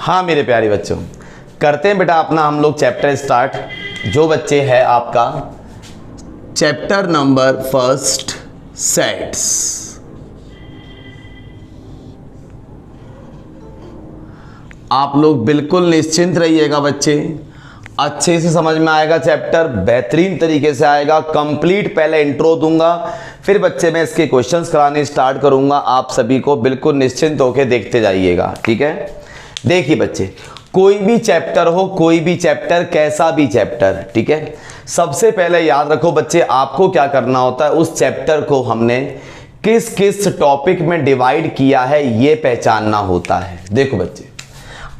हाँ मेरे प्यारे बच्चों, करते हैं बेटा अपना हम लोग चैप्टर स्टार्ट। जो बच्चे है आपका चैप्टर नंबर फर्स्ट सेट्स। आप लोग बिल्कुल निश्चिंत रहिएगा बच्चे, अच्छे से समझ में आएगा चैप्टर, बेहतरीन तरीके से आएगा। कंप्लीट पहले इंट्रो दूंगा, फिर बच्चे मैं इसके क्वेश्चंस कराने स्टार्ट करूंगा। आप सभी को बिल्कुल निश्चिंत होकर देखते जाइएगा, ठीक है। देखिए बच्चे, कोई भी चैप्टर हो, कोई भी चैप्टर, कैसा भी चैप्टर, ठीक है, सबसे पहले याद रखो बच्चे, आपको क्या करना होता है, उस चैप्टर को हमने किस किस टॉपिक में डिवाइड किया है ये पहचानना होता है। देखो बच्चे,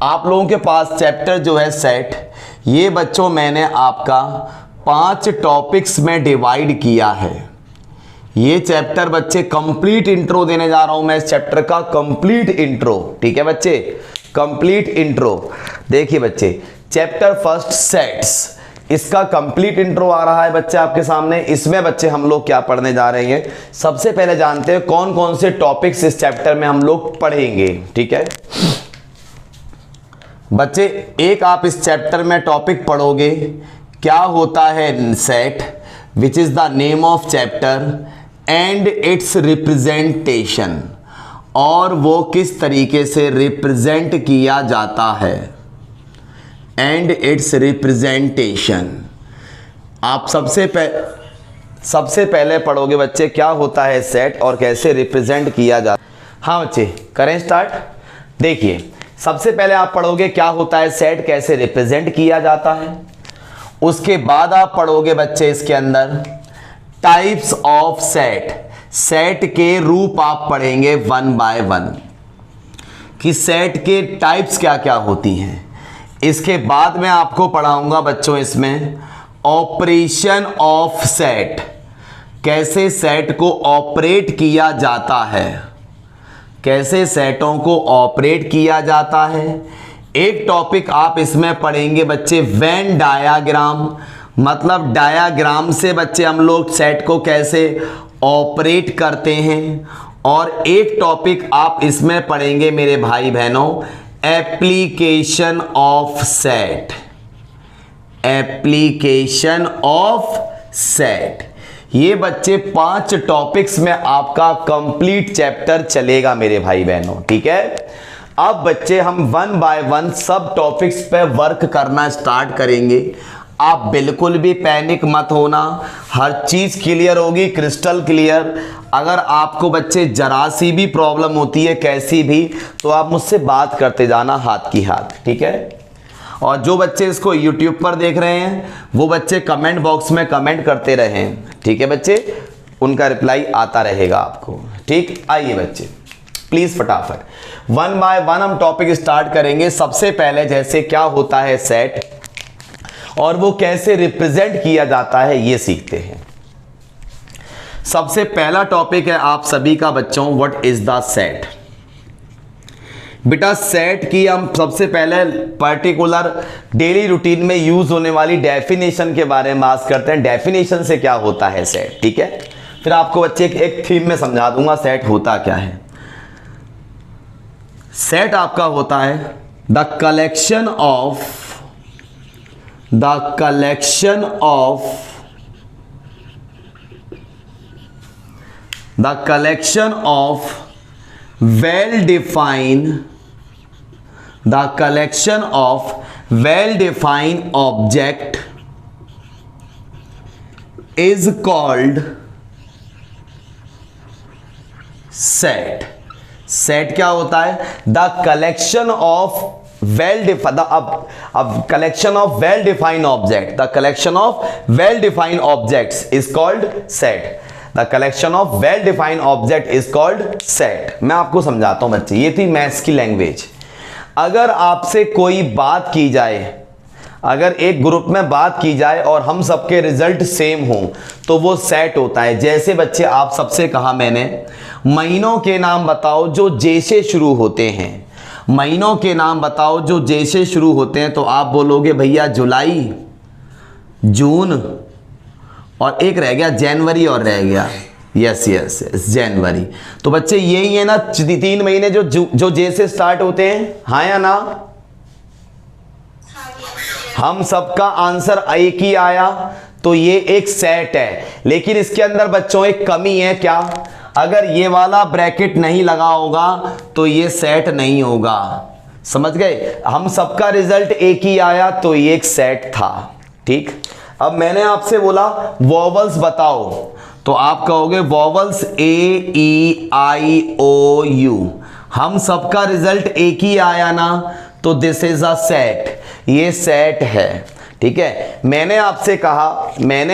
आप लोगों के पास चैप्टर जो है सेट, ये बच्चों मैंने आपका 5 टॉपिक्स में डिवाइड किया है। ये चैप्टर बच्चे कंप्लीट इंट्रो देने जा रहा हूं मैं, इस चैप्टर का कंप्लीट इंट्रो, ठीक है बच्चे, कंप्लीट इंट्रो। देखिए बच्चे, चैप्टर फर्स्ट सेट्स, इसका कंप्लीट इंट्रो आ रहा है बच्चे आपके सामने। इसमें बच्चे हम लोग क्या पढ़ने जा रहे हैं, सबसे पहले जानते हैं कौन कौन से टॉपिक्स इस चैप्टर में हम लोग पढ़ेंगे, ठीक है बच्चे। एक आप इस चैप्टर में टॉपिक पढ़ोगे, क्या होता है set, which is the name of chapter and it's representation, और वो किस तरीके से रिप्रेजेंट किया जाता है, एंड इट्स रिप्रेजेंटेशन। आप सबसे पहले पढ़ोगे बच्चे क्या होता है सेट और कैसे रिप्रेजेंट किया जाता है। हाँ बच्चे, करें स्टार्ट। देखिए, सबसे पहले आप पढ़ोगे क्या होता है सेट, कैसे रिप्रेजेंट किया जाता है। उसके बाद आप पढ़ोगे बच्चे इसके अंदर टाइप्स ऑफ सेट, सेट के रूप आप पढ़ेंगे 1 बाय 1 कि सेट के टाइप्स क्या क्या होती हैं। इसके बाद मैं आपको पढ़ाऊंगा बच्चों इसमें ऑपरेशन ऑफ सेट, कैसे सेट को ऑपरेट किया जाता है, कैसे सेटों को ऑपरेट किया जाता है। एक टॉपिक आप इसमें पढ़ेंगे बच्चे वेन डायाग्राम, मतलब डायाग्राम से बच्चे हम लोग सेट को कैसे ऑपरेट करते हैं। और एक टॉपिक आप इसमें पढ़ेंगे मेरे भाई बहनों application of set, application of set. ये बच्चे 5 टॉपिक्स में आपका कंप्लीट चैप्टर चलेगा मेरे भाई बहनों, ठीक है। अब बच्चे हम 1 बाय 1 सब टॉपिक्स पे वर्क करना स्टार्ट करेंगे। आप बिल्कुल भी पैनिक मत होना, हर चीज़ क्लियर होगी, क्रिस्टल क्लियर। अगर आपको बच्चे जरा सी भी प्रॉब्लम होती है कैसी भी, तो आप मुझसे बात करते जाना हाथ की हाथ, ठीक है। और जो बच्चे इसको YouTube पर देख रहे हैं वो बच्चे कमेंट बॉक्स में कमेंट करते रहें, ठीक है बच्चे, उनका रिप्लाई आता रहेगा आपको, ठीक। आइए बच्चे प्लीज़ फटाफट 1 बाय 1 हम टॉपिक स्टार्ट करेंगे। सबसे पहले जैसे क्या होता है सेट और वो कैसे रिप्रेजेंट किया जाता है ये सीखते हैं। सबसे पहला टॉपिक है आप सभी का बच्चों, व्हाट इज द सेट। बेटा सेट की हम सबसे पहले पर्टिकुलर डेली रूटीन में यूज होने वाली डेफिनेशन के बारे में बात करते हैं। डेफिनेशन से क्या होता है सेट, ठीक है। फिर आपको बच्चे एक थीम में समझा दूंगा सेट होता क्या है। सेट आपका होता है the collection of well defined object is called set। Set क्या होता है, the collection of well defined object, the collection of well defined objects is called set, the collection of well defined object is called set। मैं आपको समझाता हूं बच्चे, ये थी मैथ्स की लैंग्वेज। अगर आपसे कोई बात की जाए, अगर एक ग्रुप में बात की जाए और हम सबके रिजल्ट सेम हों तो वो सेट होता है। जैसे बच्चे आप सबसे कहा मैंने महीनों के नाम बताओ जो जे से शुरू होते हैं, महीनों के नाम बताओ जो जे से शुरू होते हैं, तो आप बोलोगे भैया जुलाई, जून, और एक रह गया जनवरी, और रह गया यस यस यस जनवरी। तो बच्चे यही है ना 3 महीने जो जे से स्टार्ट होते हैं, हाँ या ना, हम सबका आंसर एक ही आया, तो ये एक सेट है। लेकिन इसके अंदर बच्चों एक कमी है, क्या? अगर ये वाला ब्रैकेट नहीं लगा होगा तो ये सेट नहीं होगा। समझ गए? हम सबका रिजल्ट एक ही आया तो ये एक सेट था। ठीक, अब मैंने आपसे बोला वॉवल्स बताओ, तो आप कहोगे vowels A E I O you. हम सबका रिजल्ट एक ही आया ना, तो दिस इज अ सेट, ये सेट है। ठीक है, मैंने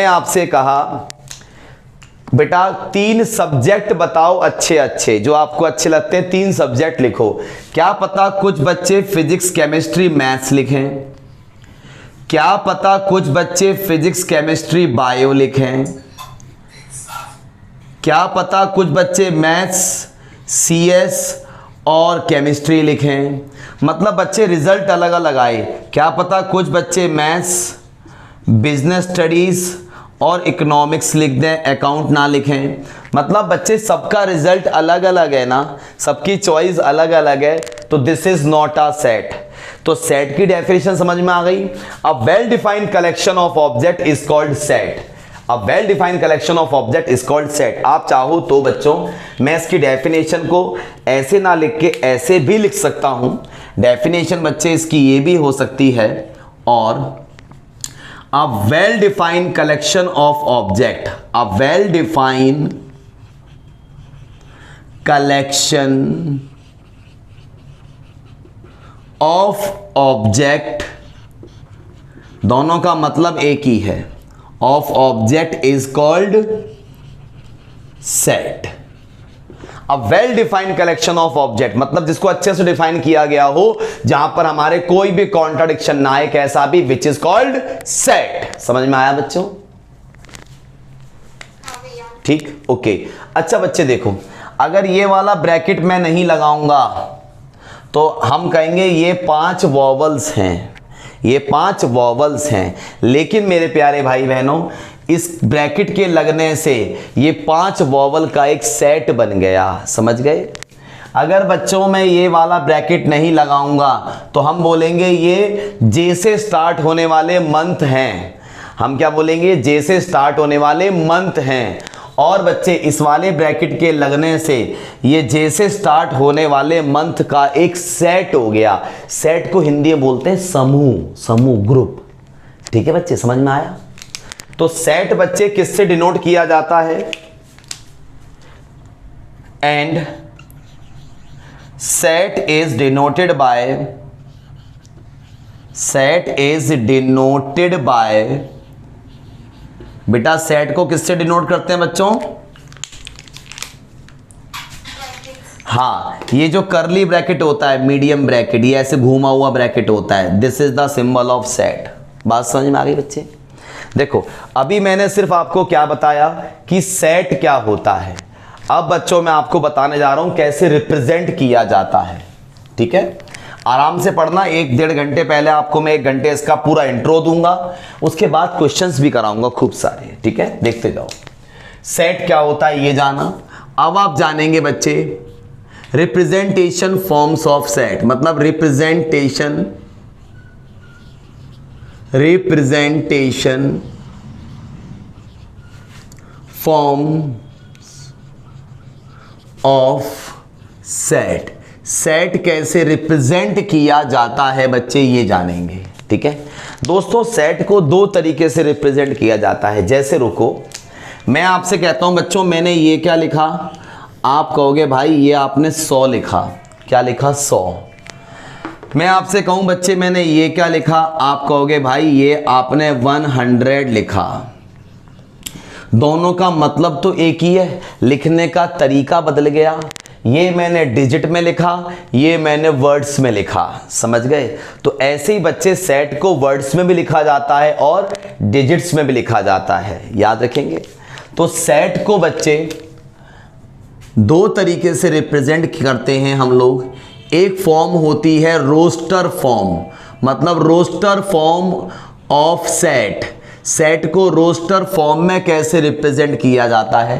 आपसे कहा बेटा 3 सब्जेक्ट बताओ अच्छे अच्छे, जो आपको अच्छे लगते हैं 3 सब्जेक्ट लिखो। क्या पता कुछ बच्चे फिजिक्स केमिस्ट्री मैथ्स लिखें, क्या पता कुछ बच्चे फिजिक्स केमिस्ट्री बायो लिखें, क्या पता कुछ बच्चे मैथ्स सीएस और केमिस्ट्री लिखें। मतलब बच्चे रिजल्ट अलग अलग आए। क्या पता कुछ बच्चे मैथ्स, बिजनेस स्टडीज और इकोनॉमिक्स लिख दें, अकाउंट ना लिखें। मतलब बच्चे सबका रिजल्ट अलग अलग है ना, सबकी चॉइस अलग अलग है, तो this is not a set. तो सेट की डेफिनेशन समझ में आ गई। A well defined collection of object is called set. A well defined collection of object is called set. आप चाहो तो बच्चों मैं इसकी डेफिनेशन को ऐसे ना लिख के ऐसे भी लिख सकता हूं। डेफिनेशन बच्चे इसकी ये भी हो सकती है, और a well defined collection of object, a well defined collection of object, दोनों का मतलब एक ही है, of object is called set। A well defined collection of object मतलब जिसको अच्छे से डिफाइन किया गया हो, जहां पर हमारे कोई भी कॉन्ट्राडिक्शन ना आए, कैसा भी, विच इज कॉल्ड सेट। समझ में आया बच्चों? ठीक, ओके। अच्छा बच्चे देखो, अगर ये वाला ब्रैकेट मैं नहीं लगाऊंगा तो हम कहेंगे ये 5 वॉवल्स हैं, ये 5 वॉवल्स हैं। लेकिन मेरे प्यारे भाई बहनों, इस ब्रैकेट के लगने से ये 5 वॉवल का एक सेट बन गया। समझ गए? अगर बच्चों में ये वाला ब्रैकेट नहीं लगाऊंगा तो हम बोलेंगे ये जे से स्टार्ट होने वाले मंथ हैं। हम क्या बोलेंगे? जे से स्टार्ट होने वाले मंथ हैं। और बच्चे इस वाले ब्रैकेट के लगने से ये जे से स्टार्ट होने वाले मंथ का एक सेट हो गया। सेट को हिंदी में बोलते हैं समूह, समूह, ग्रुप। ठीक है बच्चे, समझ में आया? तो सेट बच्चे किससे डिनोट किया जाता है? And set is denoted by बेटा सेट को किससे डिनोट करते हैं बच्चों? हाँ, ये जो करली ब्रैकेट होता है, मीडियम ब्रैकेट, ये ऐसे घूमा हुआ ब्रैकेट होता है, this is the symbol of set. बात समझ में आ गई बच्चे? देखो अभी मैंने सिर्फ आपको क्या बताया कि सेट क्या होता है। अब बच्चों मैं आपको बताने जा रहा हूं कैसे रिप्रेजेंट किया जाता है। ठीक है, आराम से पढ़ना। 1-1.5 घंटे पहले आपको मैं 1 घंटे इसका पूरा इंट्रो दूंगा, उसके बाद क्वेश्चंस भी कराऊंगा खूब सारे। ठीक है, देखते जाओ। सेट क्या होता है ये जाना। अब आप जानेंगे बच्चे रिप्रेजेंटेशन फॉर्म्स ऑफ सेट, मतलब representation forms of set. Set कैसे रिप्रेजेंट किया जाता है बच्चे ये जानेंगे। ठीक है दोस्तों, सेट को 2 तरीके से रिप्रेजेंट किया जाता है। जैसे रुको, मैं आपसे कहता हूं बच्चों मैंने ये क्या लिखा, आप कहोगे भाई ये आपने 100 लिखा। क्या लिखा? 100। मैं आपसे कहूं बच्चे मैंने ये क्या लिखा, आप कहोगे भाई ये आपने 100 लिखा। दोनों का मतलब तो एक ही है, लिखने का तरीका बदल गया। ये मैंने डिजिट में लिखा, ये मैंने वर्ड्स में लिखा। समझ गए? तो ऐसे ही बच्चे सेट को वर्ड्स में भी लिखा जाता है और डिजिट्स में भी लिखा जाता है, याद रखेंगे। तो सेट को बच्चे 2 तरीके से रिप्रेजेंट करते हैं हम लोग। एक फॉर्म होती है रोस्टर फॉर्म, मतलब roster form of set. Set को रोस्टर फॉर्म में कैसे रिप्रेजेंट किया जाता है?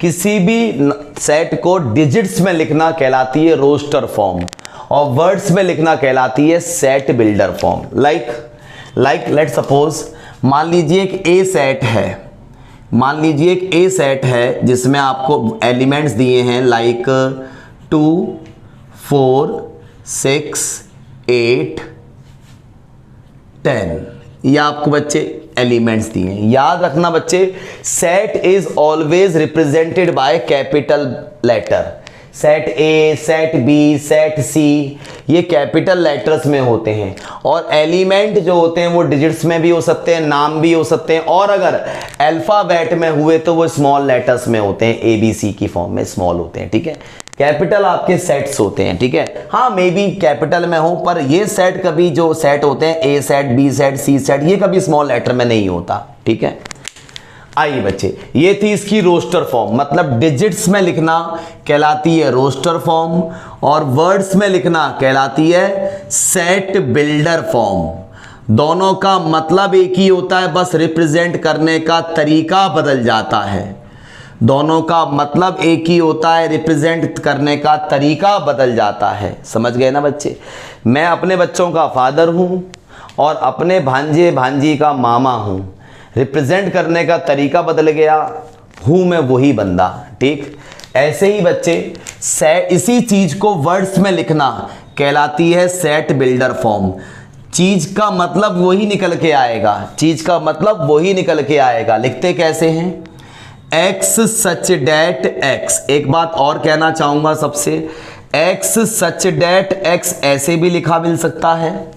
किसी भी सेट को डिजिट्स में लिखना कहलाती है रोस्टर फॉर्म, और वर्ड्स में लिखना कहलाती है set builder form. Like like let suppose मान लीजिए एक ए सेट है, मान लीजिए एक ए सेट है जिसमें आपको एलिमेंट्स दिए हैं लाइक 2 4 6 8 10, ये आपको बच्चे एलिमेंट्स दिए हैं। याद रखना बच्चे, set is always represented by capital letter. Set A, set B, set C, ये कैपिटल लेटर्स में होते हैं, और एलिमेंट जो होते हैं वो डिजिट्स में भी हो सकते हैं, नाम भी हो सकते हैं, और अगर अल्फाबेट में हुए तो वो स्मॉल लेटर्स में होते हैं, ए बी सी की फॉर्म में स्मॉल होते हैं। ठीक है, कैपिटल आपके सेट्स होते हैं। ठीक है, हाँ मे बी कैपिटल में हो, पर ये सेट कभी जो सेट होते हैं ए सेट, बी सेट, सी सेट, ये कभी स्मॉल लेटर में नहीं होता। ठीक है, आइए बच्चे, ये थी इसकी रोस्टर फॉर्म, मतलब डिजिट्स में लिखना कहलाती है रोस्टर फॉर्म, और वर्ड्स में लिखना कहलाती है सेट बिल्डर फॉर्म। दोनों का मतलब एक ही होता है, बस रिप्रेजेंट करने का तरीका बदल जाता है। दोनों का मतलब एक ही होता है, रिप्रेजेंट करने का तरीका बदल जाता है। समझ गए ना बच्चे? मैं अपने बच्चों का फादर हूं और अपने भांजे भांजी का मामा हूं, रिप्रेजेंट करने का तरीका बदल गया, हूं मैं वही बंदा। ठीक, ऐसे ही बच्चे इसी चीज को वर्ड्स में लिखना कहलाती है सेट बिल्डर फॉर्म। चीज का मतलब वही निकल के आएगा, चीज का मतलब वही निकल के आएगा। लिखते कैसे हैं? एक्स सच डेट एक्स। एक बात और कहना चाहूंगा सबसे, एक्स सच डेट एक्स ऐसे भी लिखा मिल सकता है,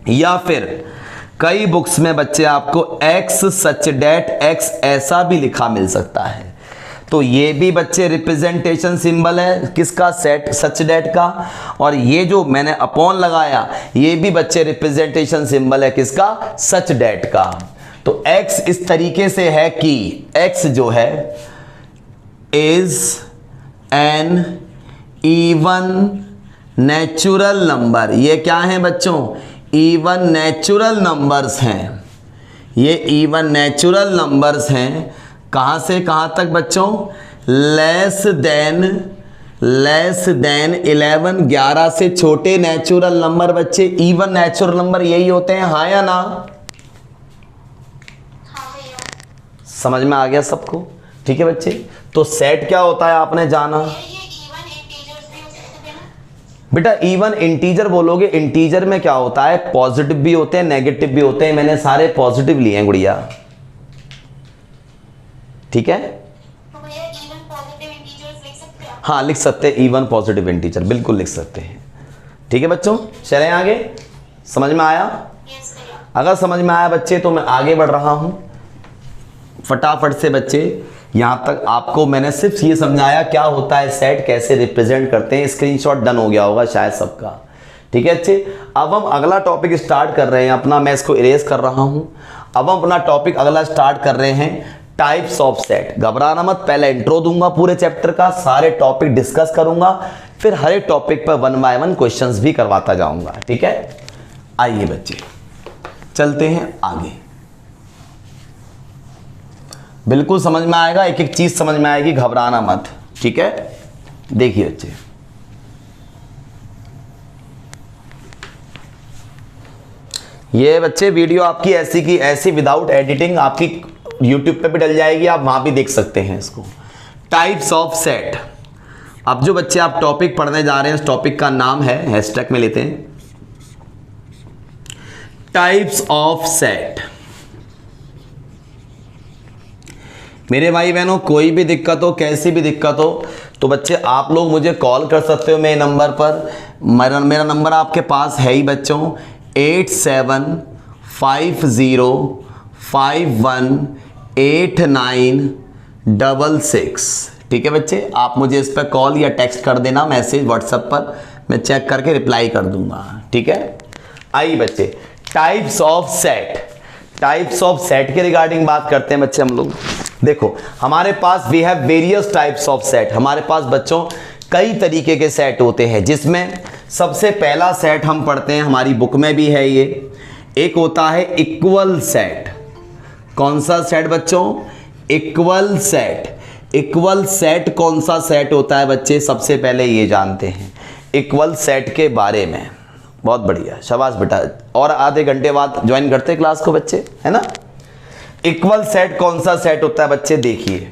या फिर कई बुक्स में बच्चे आपको एक्स सच डेट एक्स ऐसा भी लिखा मिल सकता है। तो ये भी बच्चे रिप्रेजेंटेशन सिंबल है किसका? सेट सच डेट का। और ये जो मैंने अपॉन लगाया ये भी बच्चे रिप्रेजेंटेशन सिंबल है किसका? सच डेट का। तो x इस तरीके से है कि x जो है is an even natural number. ये क्या है बच्चों? इवन नेचुरल नंबर्स हैं। ये इवन नेचुरल नंबर्स हैं। कहाँ से कहाँ तक बच्चों? लेस देन 11, 11 से छोटे नेचुरल नंबर बच्चे इवन नेचुरल नंबर यही होते हैं, हाँ या ना? समझ में आ गया सबको? ठीक है बच्चे, तो सेट क्या होता है आपने जाना। बेटा इवन इंटीजर बोलोगे, इंटीजर में क्या होता है? पॉजिटिव भी होते हैं नेगेटिव भी होते हैं। मैंने सारे पॉजिटिव लिए हैं गुड़िया। ठीक है, तो भैया इवन पॉजिटिव इंटीजर्स लिख सकते हैं? हाँ लिख सकते हैं, इवन पॉजिटिव इंटीजर बिल्कुल लिख सकते हैं। ठीक है बच्चों, चलें आगे। समझ में आया? यस भैया। अगर समझ में आया बच्चे तो मैं आगे बढ़ रहा हूं फटाफट से। बच्चे यहां तक आपको मैंने सिर्फ ये समझाया क्या होता है सेट, कैसे रिप्रेजेंट करते हैं। स्क्रीनशॉट डन हो गया होगा शायद सबका। ठीक है अच्छे, अब हम अगला टॉपिक स्टार्ट कर रहे हैं अपना। मैं इसको इरेज कर रहा हूं। अब हम अपना टॉपिक अगला स्टार्ट कर रहे हैं, टाइप्स ऑफ सेट। घबराना मत, पहले इंट्रो दूंगा पूरे चैप्टर का, सारे टॉपिक डिस्कस करूंगा, फिर हर एक टॉपिक पर 1 बाय 1 क्वेश्चंस भी करवाता जाऊंगा। ठीक है, आइए बच्चे चलते हैं आगे। बिल्कुल समझ में आएगा, एक एक चीज समझ में आएगी, घबराना मत। ठीक है, देखिए बच्चे ये बच्चे वीडियो आपकी ऐसी की ऐसी विदाउट एडिटिंग आपकी YouTube पे भी डल जाएगी, आप वहां भी देख सकते हैं इसको। Types of set. अब जो बच्चे आप टॉपिक पढ़ने जा रहे हैं, इस टॉपिक का नाम है, हैशटैग में लेते हैं, टाइप्स ऑफ सेट। मेरे भाई बहनों कोई भी दिक्कत हो, कैसी भी दिक्कत हो, तो बच्चे आप लोग मुझे कॉल कर सकते हो मेरे नंबर पर। मेरा नंबर आपके पास है ही बच्चों, 8750518966। ठीक है बच्चे, आप मुझे इस पर कॉल या टेक्स्ट कर देना, मैसेज व्हाट्सएप पर, मैं चेक करके रिप्लाई कर दूंगा। ठीक है, आइए बच्चे types of set. Types of set के रिगार्डिंग बात करते हैं बच्चे हम लोग। देखो हमारे पास we have various types of set. हमारे पास बच्चों कई तरीके के सेट होते हैं, जिसमें सबसे पहला सेट हम पढ़ते हैं, हमारी बुक में भी है ये, एक होता है इक्वल सेट। कौन सा सेट बच्चों? Equal set. इक्वल सेट कौन सा सेट होता है बच्चे? सबसे पहले ये जानते हैं इक्वल सेट के बारे में। बहुत बढ़िया, शाबाश बेटा। और आधे घंटे बाद ज्वाइन करते क्लास को बच्चे, है ना। इक्वल सेट कौन सा सेट होता है बच्चे, देखिए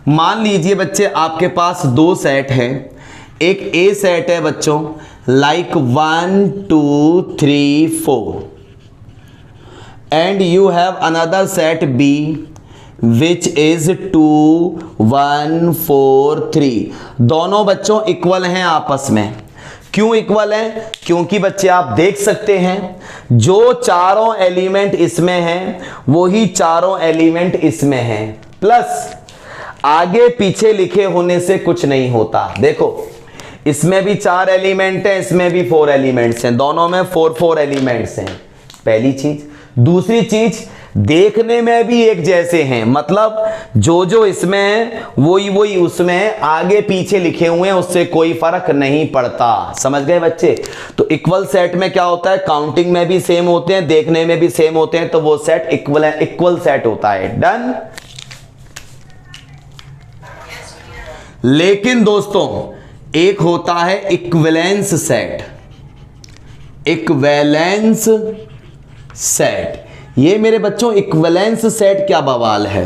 मान लीजिए बच्चे आपके पास दो सेट हैं। एक ए सेट है बच्चों, like 1 2 3 4, and you have another set B which is 2 1 4 3। दोनों बच्चों इक्वल हैं आपस में। क्यों इक्वल हैं? क्योंकि बच्चे आप देख सकते हैं जो चारों एलिमेंट इसमें हैं वही चारों एलिमेंट इसमें हैं, प्लस आगे पीछे लिखे होने से कुछ नहीं होता। देखो इसमें भी 4 एलिमेंट हैं, इसमें भी 4 एलिमेंट्स हैं, दोनों में 4 एलिमेंट्स हैं, पहली चीज। दूसरी चीज, देखने में भी एक जैसे हैं, मतलब जो जो इसमें है वही वही उसमें है, आगे पीछे लिखे हुए हैं उससे कोई फर्क नहीं पड़ता। समझ गए बच्चे? तो इक्वल सेट में क्या होता है, काउंटिंग में भी सेम होते हैं, देखने में भी सेम होते हैं, तो वो सेट इक्वल सेट होता है। डन। लेकिन दोस्तों एक होता है इक्विवेलेंस सेट। इक्विवेलेंस सेट, ये मेरे बच्चों इक्विवेलेंस सेट क्या बवाल है।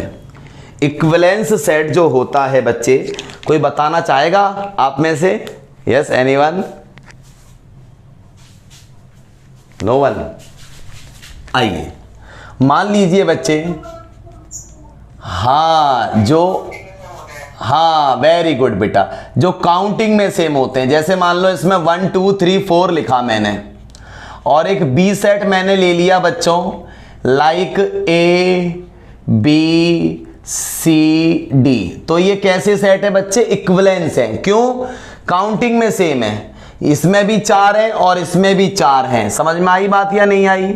इक्विवेलेंस सेट जो होता है बच्चे, कोई बताना चाहेगा आप में से? Yes, anyone? No one? आइए मान लीजिए बच्चे, हाँ वेरी गुड बेटा, जो काउंटिंग में सेम होते हैं। जैसे मान लो इसमें 1 2 3 4 लिखा मैंने, और एक बी सेट मैंने ले लिया बच्चों, like A B C D. तो ये कैसे सेट है बच्चे? इक्विवेलेंस है। क्यों? काउंटिंग में सेम है, इसमें भी 4 है और इसमें भी 4 हैं। समझ में आई बात या नहीं आई?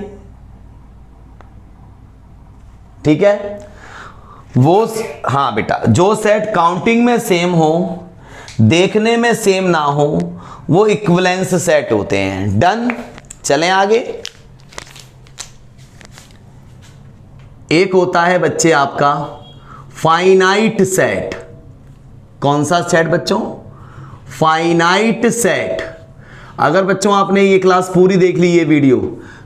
ठीक है। हाँ बेटा, जो सेट काउंटिंग में सेम हो, देखने में सेम ना हो, वो इक्विवेलेंस सेट होते हैं। डन। चलें आगे। एक होता है बच्चे आपका फाइनाइट सेट। कौन सा सेट बच्चों? Finite set. अगर बच्चों आपने ये क्लास पूरी देख ली, ये वीडियो,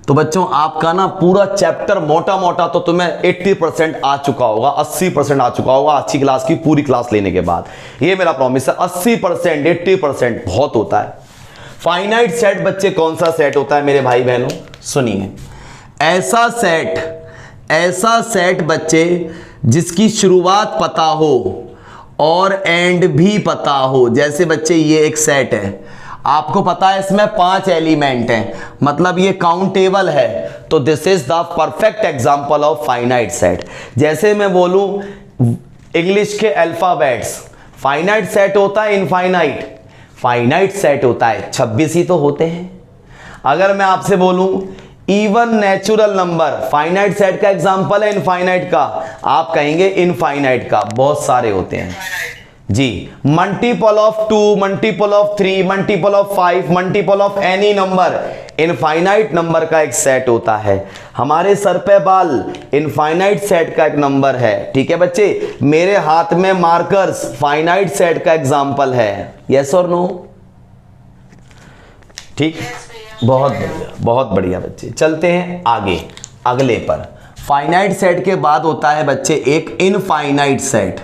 तो बच्चों आपका ना पूरा चैप्टर मोटा मोटा तो तुम्हें 80% आ चुका होगा, 80% आ चुका होगा अच्छी क्लास की पूरी क्लास लेने के बाद। ये मेरा प्रॉमिस है। 80% 80% बहुत होता है। फाइनाइट सेट बच्चे कौन सा सेट होता है मेरे भाई बहनों? सुनिए, ऐसा सेट बच्चे जिसकी शुरुआत पता हो और एंड भी पता हो। जैसे बच्चे ये एक सेट है, आपको पता है इसमें 5 एलिमेंट हैं, मतलब ये काउंटेबल है, तो this is the perfect example of finite set. जैसे मैं बोलूं इंग्लिश के अल्फाबेट्स, फाइनाइट सेट होता है, इनफाइनाइट? फाइनाइट सेट होता है, 26 ही तो होते हैं। अगर मैं आपसे बोलूं even natural number, finite set का एग्जांपल है इनफाइनाइट का? आप कहेंगे इनफाइनाइट का, बहुत सारे होते हैं जी। Multiple of 2, multiple of 3, multiple of 5, multiple of any number, infinite number का एक सेट होता है। हमारे सर पे बाल इनफाइनाइट सेट का एक नंबर है। ठीक है बच्चे, मेरे हाथ में मार्कर्स फाइनाइट सेट का एग्जांपल है। यस और नो? ठीक, बहुत बढ़िया, बहुत बढ़िया बच्चे। चलते हैं आगे अगले पर। फाइनाइट सेट के बाद होता है बच्चे एक इनफाइनाइट सेट।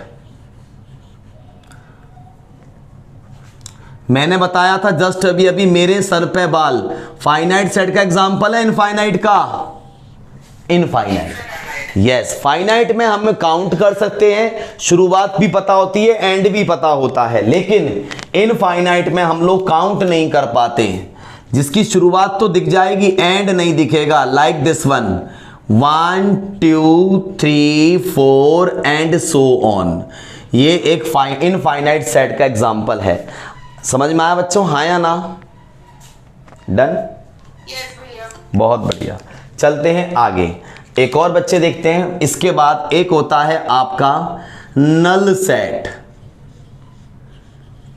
मैंने बताया था जस्ट अभी अभी, मेरे सर पे बाल फाइनाइट सेट का एग्जांपल है इनफाइनाइट का? Infinite, yes. फाइनाइट में हम काउंट कर सकते हैं, शुरुआत भी पता होती है, एंड भी पता होता है, लेकिन इनफाइनाइट में हम लोग काउंट नहीं कर पाते। जिसकी शुरुआत तो दिख जाएगी, एंड नहीं दिखेगा। Like this one, 1 2 3 4 and so on. ये एक इनफाइनाइट सेट का एग्जांपल है। समझ में आया बच्चों, हाँ या ना? डन। बहुत बढ़िया। चलते हैं आगे, एक और बच्चे देखते हैं। इसके बाद एक होता है आपका नल सेट।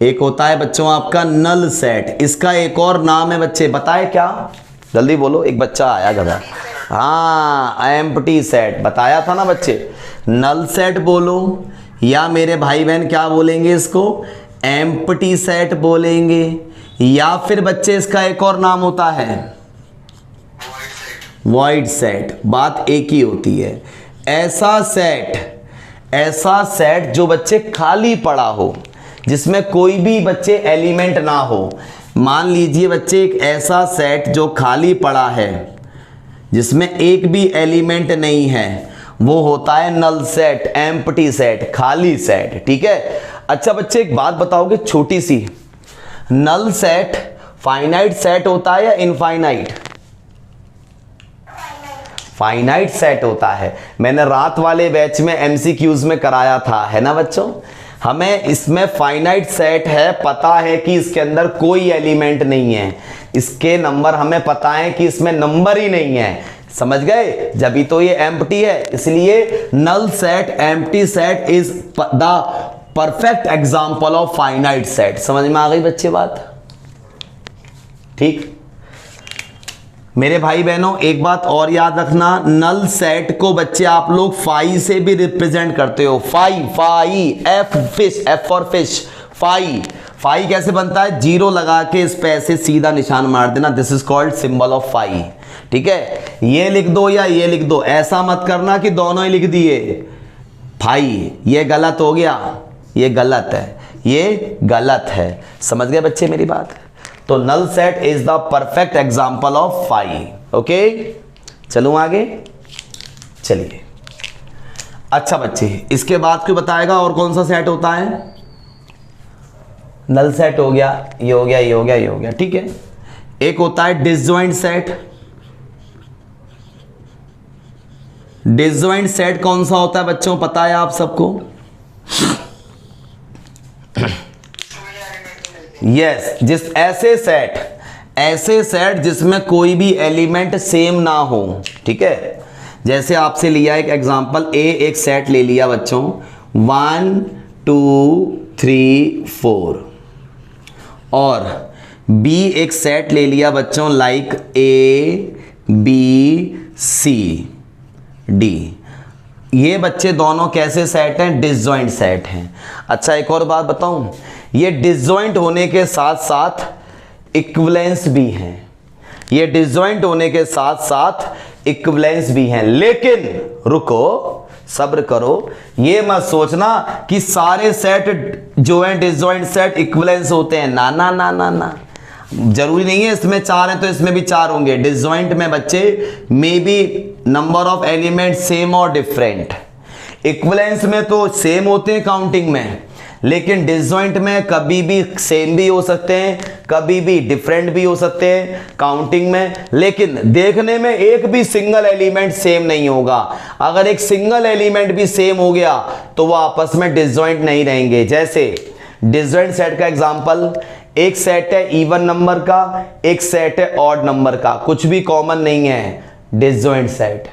एक होता है बच्चों आपका नल सेट। इसका एक और नाम है बच्चे, बताए क्या? जल्दी बोलो, एक बच्चा आया गधा। हाँ, एम्प्टी सेट बताया था ना बच्चे। नल सेट बोलो, या मेरे भाई बहन क्या बोलेंगे इसको? एम्प्टी सेट बोलेंगे, या फिर बच्चे इसका एक और नाम होता है वॉइड सेट। बात एक ही होती है। ऐसा सेट जो बच्चे खाली पड़ा हो, जिसमें कोई भी बच्चे एलिमेंट ना हो। मान लीजिए बच्चे एक ऐसा सेट जो खाली पड़ा है जिसमें एक भी एलिमेंट नहीं है, वो होता है नल सेट, एम्प्टी सेट, खाली सेट। ठीक है। अच्छा बच्चे एक बात बताओगे छोटी सी, नल सेट फाइनाइट सेट होता है या इनफाइनाइट? फाइनाइट सेट होता है। मैंने रात वाले बैच में एमसीक्यूज में कराया था, है ना बच्चों। हमें इसमें फाइनाइट सेट है, पता है कि इसके अंदर कोई एलिमेंट नहीं है, इसके नंबर हमें पता है कि इसमें नंबर ही नहीं है। समझ गए? जब तो ये एम्प्टी है, इसलिए null set, empty set is the perfect example of finite set. समझ में आ गई बच्चे बात? ठीक। मेरे भाई बहनों एक बात और याद रखना, नल सेट को बच्चे आप लोग फाई से भी रिप्रेजेंट करते हो। Phi F fish, F for fish. Phi कैसे बनता है? जीरो लगा के इस पे ऐसे सीधा निशान मार देना, this is called symbol of phi. ठीक है। ये लिख दो या ये लिख दो, ऐसा मत करना कि दोनों ही लिख दिए फाई। ये गलत हो गया, ये गलत है, ये गलत है। समझ गए बच्चे मेरी बात? तो null set is the perfect example of phi. Okay, चलूं आगे। चलिए अच्छा बच्चे, इसके बाद क्यों बताएगा और कौन सा सेट होता है? नल सेट हो गया, ये हो गया, ये हो गया, ये हो गया। ठीक है। एक होता है डिसजॉइंट सेट। डिसजॉइंट सेट कौन सा होता है बच्चों, पता है आप सबको? यस, ऐसे सेट जिसमें कोई भी एलिमेंट सेम ना हो। ठीक है। जैसे आपसे लिया एक एग्जांपल, ए एक सेट ले लिया बच्चों, 1 2 3 4, और बी एक सेट ले लिया बच्चों like A B C D. ये बच्चे दोनों कैसे सेट हैं? डिसजॉइंट सेट हैं। अच्छा एक और बात बताऊं, ये डिसजॉइंट होने के साथ साथ इक्विवेलेंस भी हैं। ये डिसजॉइंट होने के साथ साथ इक्विवेलेंस भी हैं। लेकिन रुको, सब्र करो, ये मत सोचना कि सारे सेट जो हैं डिसजॉइंट सेट इक्विवेलेंस होते हैं। ना ना ना ना ना, जरूरी नहीं है इसमें 4 हैं तो इसमें भी 4 होंगे। डिसजॉइंट में बच्चे may be number of element same और डिफरेंट। इक्विवेलेंस में तो सेम होते हैं काउंटिंग में, लेकिन डिसजॉइंट में कभी भी सेम भी हो सकते हैं, कभी भी डिफरेंट भी हो सकते हैं काउंटिंग में, लेकिन देखने में एक भी सिंगल एलिमेंट सेम नहीं होगा। अगर एक सिंगल एलिमेंट भी सेम हो गया तो वो आपस में डिसजॉइंट नहीं रहेंगे। जैसे डिसजॉइंट सेट का एग्जांपल, एक सेट है इवन नंबर का, एक सेट है ऑड नंबर का, कुछ भी कॉमन नहीं है, डिसजॉइंट सेट।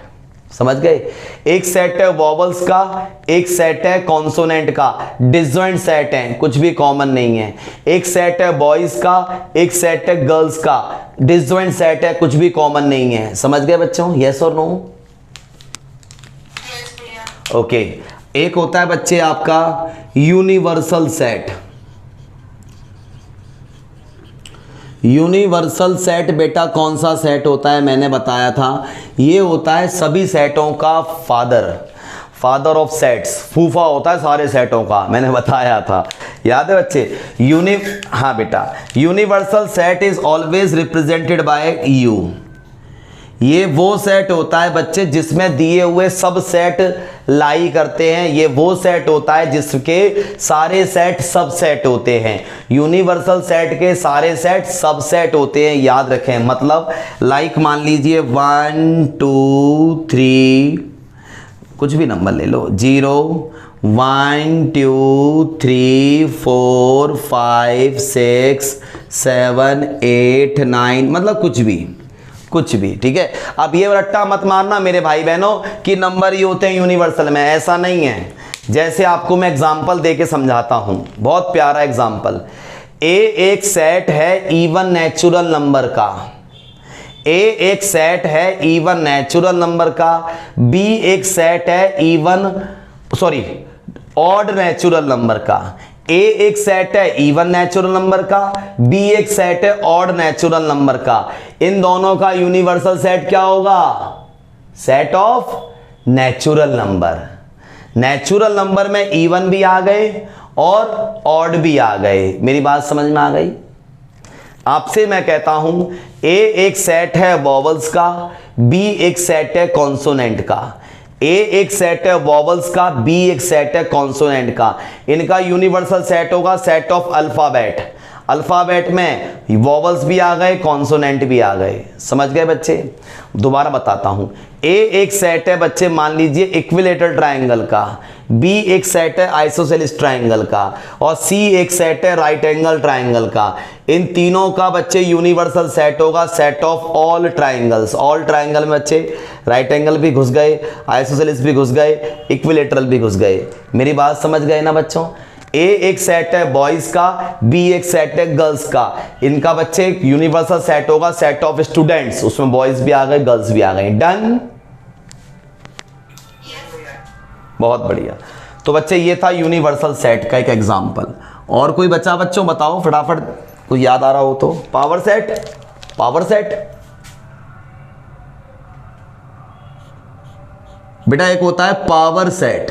समझ गए? एक सेट है वॉवल्स का, एक सेट है कॉन्सोनेंट का, डिसजॉइंट सेट है, कुछ भी कॉमन नहीं है। एक सेट है बॉयज का, एक सेट है गर्ल्स का, डिसजॉइंट सेट है, कुछ भी कॉमन नहीं है। समझ गए बच्चों? यस और नो? ओके। एक होता है बच्चे आपका यूनिवर्सल सेट। यूनिवर्सल सेट बेटा कौन सा सेट होता है? मैंने बताया था, ये होता है सभी सेटों का फादर ऑफ सेट्स, फूफा होता है सारे सेटों का। मैंने बताया था, याद है बच्चे? हाँ बेटा, universal set is always represented bye you. ये वो सेट होता है बच्चे जिसमें दिए हुए सब सेट लाई करते हैं। ये वो सेट होता है जिसके सारे सेट सब सेट होते हैं। यूनिवर्सल सेट के सारे सेट सब सेट होते हैं, याद रखें। मतलब लाइक मान लीजिए 1 2 3, कुछ भी नंबर ले लो, 0 1 2 3 4 5 6 7 8 9, मतलब कुछ भी। ठीक है। अब ये रट्टा मत मारना मेरे भाई बहनों कि नंबर ही होते हैं यूनिवर्सल में, ऐसा नहीं है। जैसे आपको मैं एग्जांपल देके समझाता हूं, बहुत प्यारा एग्जांपल। ए एक सेट है इवन नेचुरल नंबर का, ए एक सेट है इवन नेचुरल नंबर का, बी एक सेट है ऑड नेचुरल नंबर का, ए एक सेट है इवन नेचुरल नंबर का, बी एक सेट है ऑड नेचुरल नंबर का। इन दोनों का यूनिवर्सल सेट क्या होगा? Set of natural number. Natural number में इवन भी आ गए और ऑड भी आ गए। मेरी बात समझ में आ गई? आपसे मैं कहता हूं ए एक सेट है वॉवल्स का, बी एक सेट है कॉन्सोनेंट का। ए एक सेट है वॉवल्स का, बी एक सेट है कॉन्सोनेंट का। इनका यूनिवर्सल सेट होगा सेट ऑफ अल्फाबेट। अल्फाबेट में वॉवल्स भी आ गए, कॉन्सोनेंट भी आ गए। समझ गए बच्चे? दोबारा बताता हूं। ए एक सेट है बच्चे मान लीजिए इक्विलेटरल ट्रायंगल का, बी एक सेट है आइसोसेलेस ट्रायंगल का और सी एक सेट है राइट एंगल ट्रायंगल का। इन तीनों का बच्चे यूनिवर्सल सेट होगा set of all triangles. All triangle में बच्चे राइट एंगल भी घुस गए, आइसोसेलेस भी घुस गए, इक्विलेटरल भी घुस गए। मेरी बात समझ गए ना बच्चों? ए एक सेट है बॉयज का, बी एक सेट है गर्ल्स का। इनका बच्चे यूनिवर्सल सेट होगा सेट ऑफ स्टूडेंट्स। उसमें बॉयज भी आ गए, गर्ल्स भी आ गए। डन? बहुत बढ़िया। तो बच्चे ये था यूनिवर्सल सेट का एक एग्जांपल। और कोई बच्चा बच्चों बताओ फटाफट, कुछ याद आ रहा हो तो। पावर सेट, पावर सेट बेटा एक होता है पावर सेट।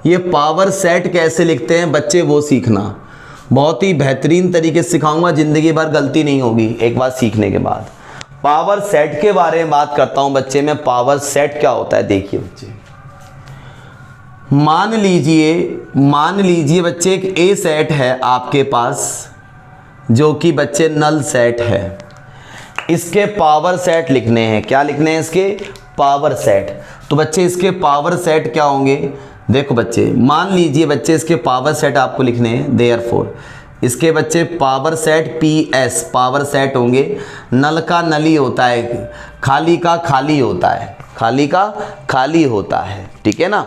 ये पावर सेट कैसे लिखते हैं बच्चे वो सीखना। बहुत ही बेहतरीन तरीके से सिखाऊंगा, जिंदगी भर गलती नहीं होगी एक बार सीखने के बाद। पावर सेट के बारे में बात करता हूं बच्चे मैं। पावर सेट क्या होता है देखिए बच्चे। मान लीजिए बच्चे एक ए सेट है आपके पास जो कि बच्चे नल सेट है। इसके पावर सेट लिखने हैं। क्या लिखने हैं इसके? Power set. तो बच्चे इसके पावर सेट क्या होंगे? देखो बच्चे मान लीजिए बच्चे इसके पावर सेट आपको लिखने हैं। देयरफॉर इसके बच्चे power set PS power set होंगे। नल का नली होता है, खाली का खाली होता है, खाली का खाली होता है। ठीक है ना?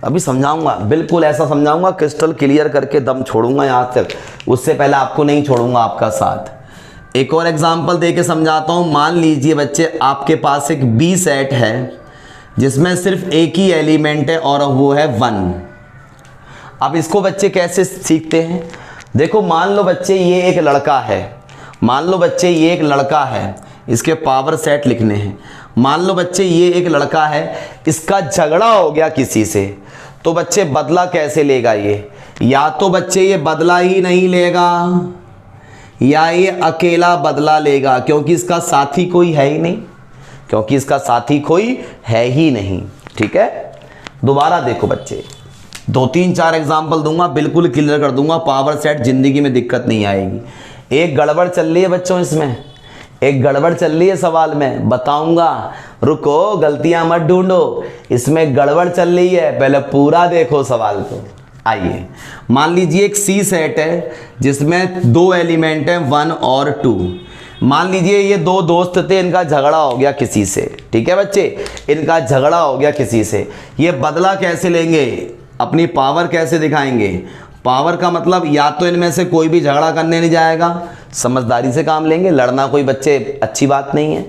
अभी समझाऊंगा, बिल्कुल ऐसा समझाऊंगा, क्रिस्टल क्लियर करके दम छोड़ूंगा यहाँ तक। उससे पहले आपको नहीं छोड़ूंगा आपका साथ। एक और एग्जांपल देके समझाता हूँ। मान लीजिए बच्चे आपके पास एक बी सेट है जिसमें सिर्फ एक ही एलिमेंट है और वो है 1। अब इसको बच्चे कैसे सीखते हैं? देखो मान लो बच्चे ये एक लड़का है, मान लो बच्चे ये एक लड़का है, इसके पावर सेट लिखने हैं। मान लो बच्चे ये एक लड़का है, इसका झगड़ा हो गया किसी से, तो बच्चे बदला कैसे लेगा ये? या तो बच्चे ये बदला ही नहीं लेगा या ये अकेला बदला लेगा, क्योंकि इसका साथी कोई है ही नहीं, क्योंकि इसका साथी कोई है ही नहीं। ठीक है? दोबारा देखो बच्चे, 2-3-4 एग्जाम्पल दूंगा, बिल्कुल क्लियर कर दूंगा। पावर सेट जिंदगी में दिक्कत नहीं आएगी। एक गड़बड़ चल रही है बच्चों, इसमें एक गड़बड़ चल रही है सवाल में, बताऊंगा। रुको, गलतियां मत ढूंढो, इसमें गड़बड़ चल रही है, पहले पूरा देखो सवाल को। आइए मान लीजिए एक सी सेट है जिसमें 2 एलिमेंट हैं 1 और 2। मान लीजिए ये 2 दोस्त थे, इनका झगड़ा हो गया किसी से। ठीक है बच्चे? इनका झगड़ा हो गया किसी से। ये बदला कैसे लेंगे? अपनी पावर कैसे दिखाएंगे? पावर का मतलब या तो इनमें से कोई भी झगड़ा करने नहीं जाएगा, समझदारी से काम लेंगे। लड़ना कोई बच्चे अच्छी बात नहीं है,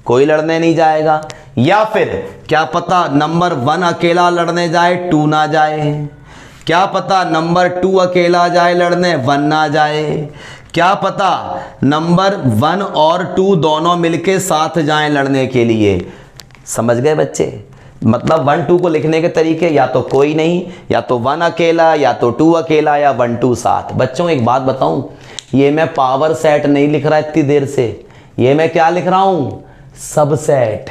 कोई लड़ने नहीं जाएगा। या फिर क्या पता नंबर 1 अकेला लड़ने जाए, 2 ना जाए। क्या पता नंबर 2 अकेला जाए लड़ने, 1 ना जाए। क्या पता नंबर 1 और 2 दोनों मिलके साथ जाएं लड़ने के लिए। समझ गए बच्चे? मतलब 1-2 को लिखने के तरीके या तो कोई नहीं, या तो 1 अकेला, या तो 2 अकेला, या 1-2 साथ। बच्चों एक बात बताऊं, ये मैं पावर सेट नहीं लिख रहा इतनी देर से, ये मैं क्या लिख रहा हूं? सबसेट।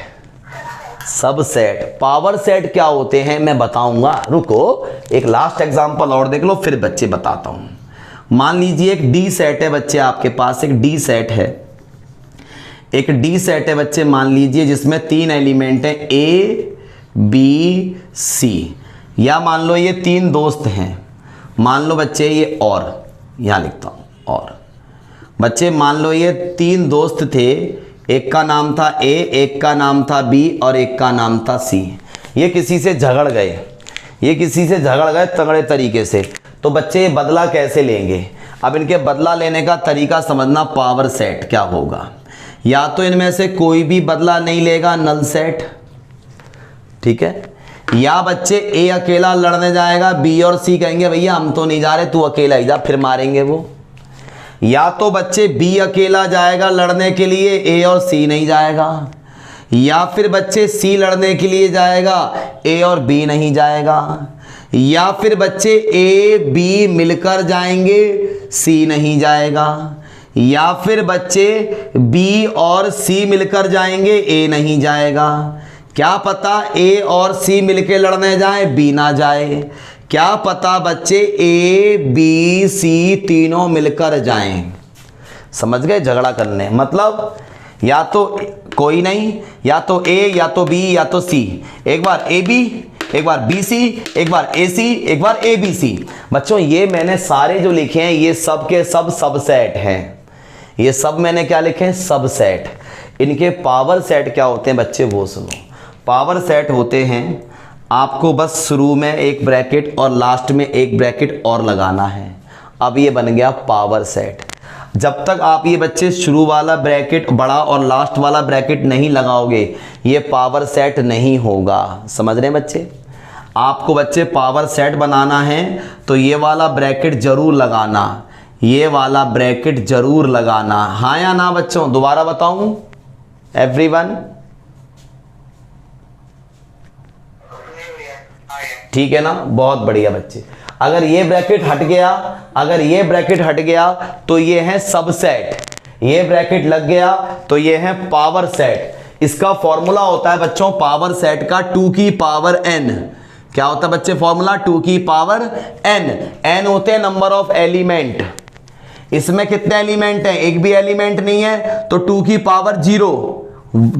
सबसेट। पावर सेट क्या होते हैं मैं बताऊंगा, रुको एक लास्ट एग्जांपल और देख लो फिर बच्चे बताता हूं। मान लीजिए एक डी सेट है बच्चे आपके पास, एक डी सेट है, एक डी सेट है बच्चे मान लीजिए जिसमें 3 एलिमेंट हैं A B C। या मान लो ये 3 दोस्त हैं, मान लो बच्चे ये और, यहां लिखता हूं और। बच्चे मान लो ये 3 दोस्त थे, एक का नाम था A, एक का नाम था B और एक का नाम था C। ये किसी से झगड़ गए, ये किसी से झगड़ गए तगड़े तरीके से। तो बच्चे ये बदला कैसे लेंगे? अब इनके बदला लेने का तरीका समझना। पावर सेट क्या होगा? या तो इनमें से कोई भी बदला नहीं लेगा, नल सेट। ठीक है? या बच्चे ए अकेला लड़ने जाएगा, बी और सी कहेंगे भैया हम तो नहीं जा रहे, तू अकेला ही जा, फिर मारेंगे वो। या तो बच्चे बी अकेला जाएगा लड़ने के लिए, ए और सी नहीं जाएगा। या फिर बच्चे सी लड़ने के लिए जाएगा, ए और बी नहीं जाएगा। या फिर बच्चे ए बी मिलकर जाएंगे, सी नहीं जाएगा। या फिर बच्चे बी और सी मिलकर जाएंगे, ए नहीं जाएगा। क्या पता ए और सी मिलकर लड़ने जाए, बी ना जाए। क्या पता बच्चे ए बी सी तीनों मिलकर जाएं। समझ गए, झगड़ा करने मतलब या तो कोई नहीं, या तो ए या तो बी या तो सी। एक बार ए बी, एक बार बी सी, एक बार ए सी, एक बार ए बी सी। बच्चों ये मैंने सारे जो लिखे हैं ये सब के सब सबसेट हैं। ये सब मैंने क्या लिखे हैं, सबसेट। इनके पावर सेट क्या होते हैं बच्चे वो सुनो। पावर सेट होते हैं, आपको बस शुरू में एक ब्रैकेट और लास्ट में एक ब्रैकेट और लगाना है। अब ये बन गया पावर सेट। जब तक आप ये बच्चे शुरू वाला ब्रैकेट बड़ा और लास्ट वाला ब्रैकेट नहीं लगाओगे, ये पावर सेट नहीं होगा। समझ रहे हैं बच्चे? आपको बच्चे पावर सेट बनाना है तो ये वाला ब्रैकेट जरूर लगाना, ये वाला ब्रैकेट जरूर लगाना। हाँ या ना बच्चों? दोबारा बताऊं एवरीवन? ठीक है ना, बहुत बढ़िया बच्चे। अगर ये ब्रैकेट हट गया, अगर ये ब्रैकेट हट गया तो ये है सबसेट, ये ब्रैकेट लग गया तो ये है पावर सेट। इसका फॉर्मूला होता है बच्चों पावर सेट का 2 की पावर n। क्या होता है बच्चे फॉर्मूला? 2 की पावर n। n होते हैं नंबर ऑफ एलिमेंट। इसमें कितने एलिमेंट हैं? एक भी एलिमेंट नहीं है तो 2 की पावर 0,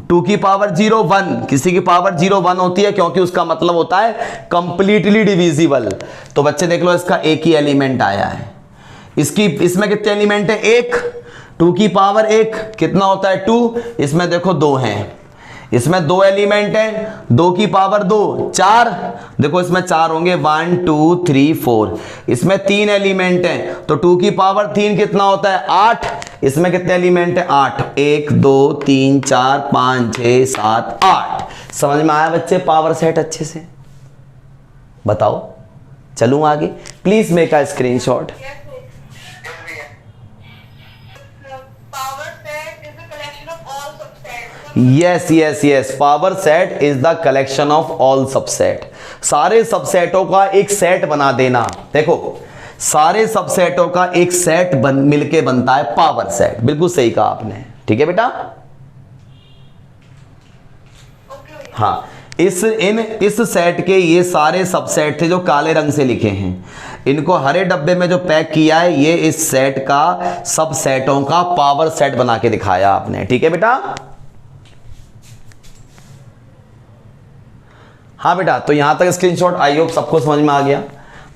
2 की पावर 0 1, किसी की पावर 0 1 होती है क्योंकि उसका मतलब होता है कंप्लीटली डिविजिबल। तो बच्चे देख लो इसका एक ही एलिमेंट आया है। इसमें कितने एलिमेंट है? एक। 2 की पावर 1 कितना होता है? 2। इसमें देखो 2 हैं, इसमें 2 एलिमेंट हैं। 2 की पावर 2 4, देखो इसमें 4 होंगे 1 2 3 4। इसमें 3 एलिमेंट हैं तो 2 की पावर 3 कितना होता है? 8। इसमें कितने एलिमेंट हैं? 8। 1 2 3 4 5 6 7 8। समझ में आया बच्चे पावर सेट अच्छे से? बताओ चलूं आगे? Please make a screenshot. Yes yes yes, power set is the collection of all subset. सारे सबसेटों का एक सेट बना देना। देखो सारे सबसेटों का एक सेट मिलके बनता है पावर सेट। बिल्कुल सही कहा आपने, ठीक है बेटा? हाँ, इस सेट के ये सारे सबसेट थे जो काले रंग से लिखे हैं, इनको हरे डब्बे में जो पैक किया है ये इस सेट का सबसेटों का पावर सेट बना के दिखाया आपने, ठीक है बेटा? हाँ बेटा, तो यहां तक स्क्रीनशॉट आई होप सबको समझ में आ गया।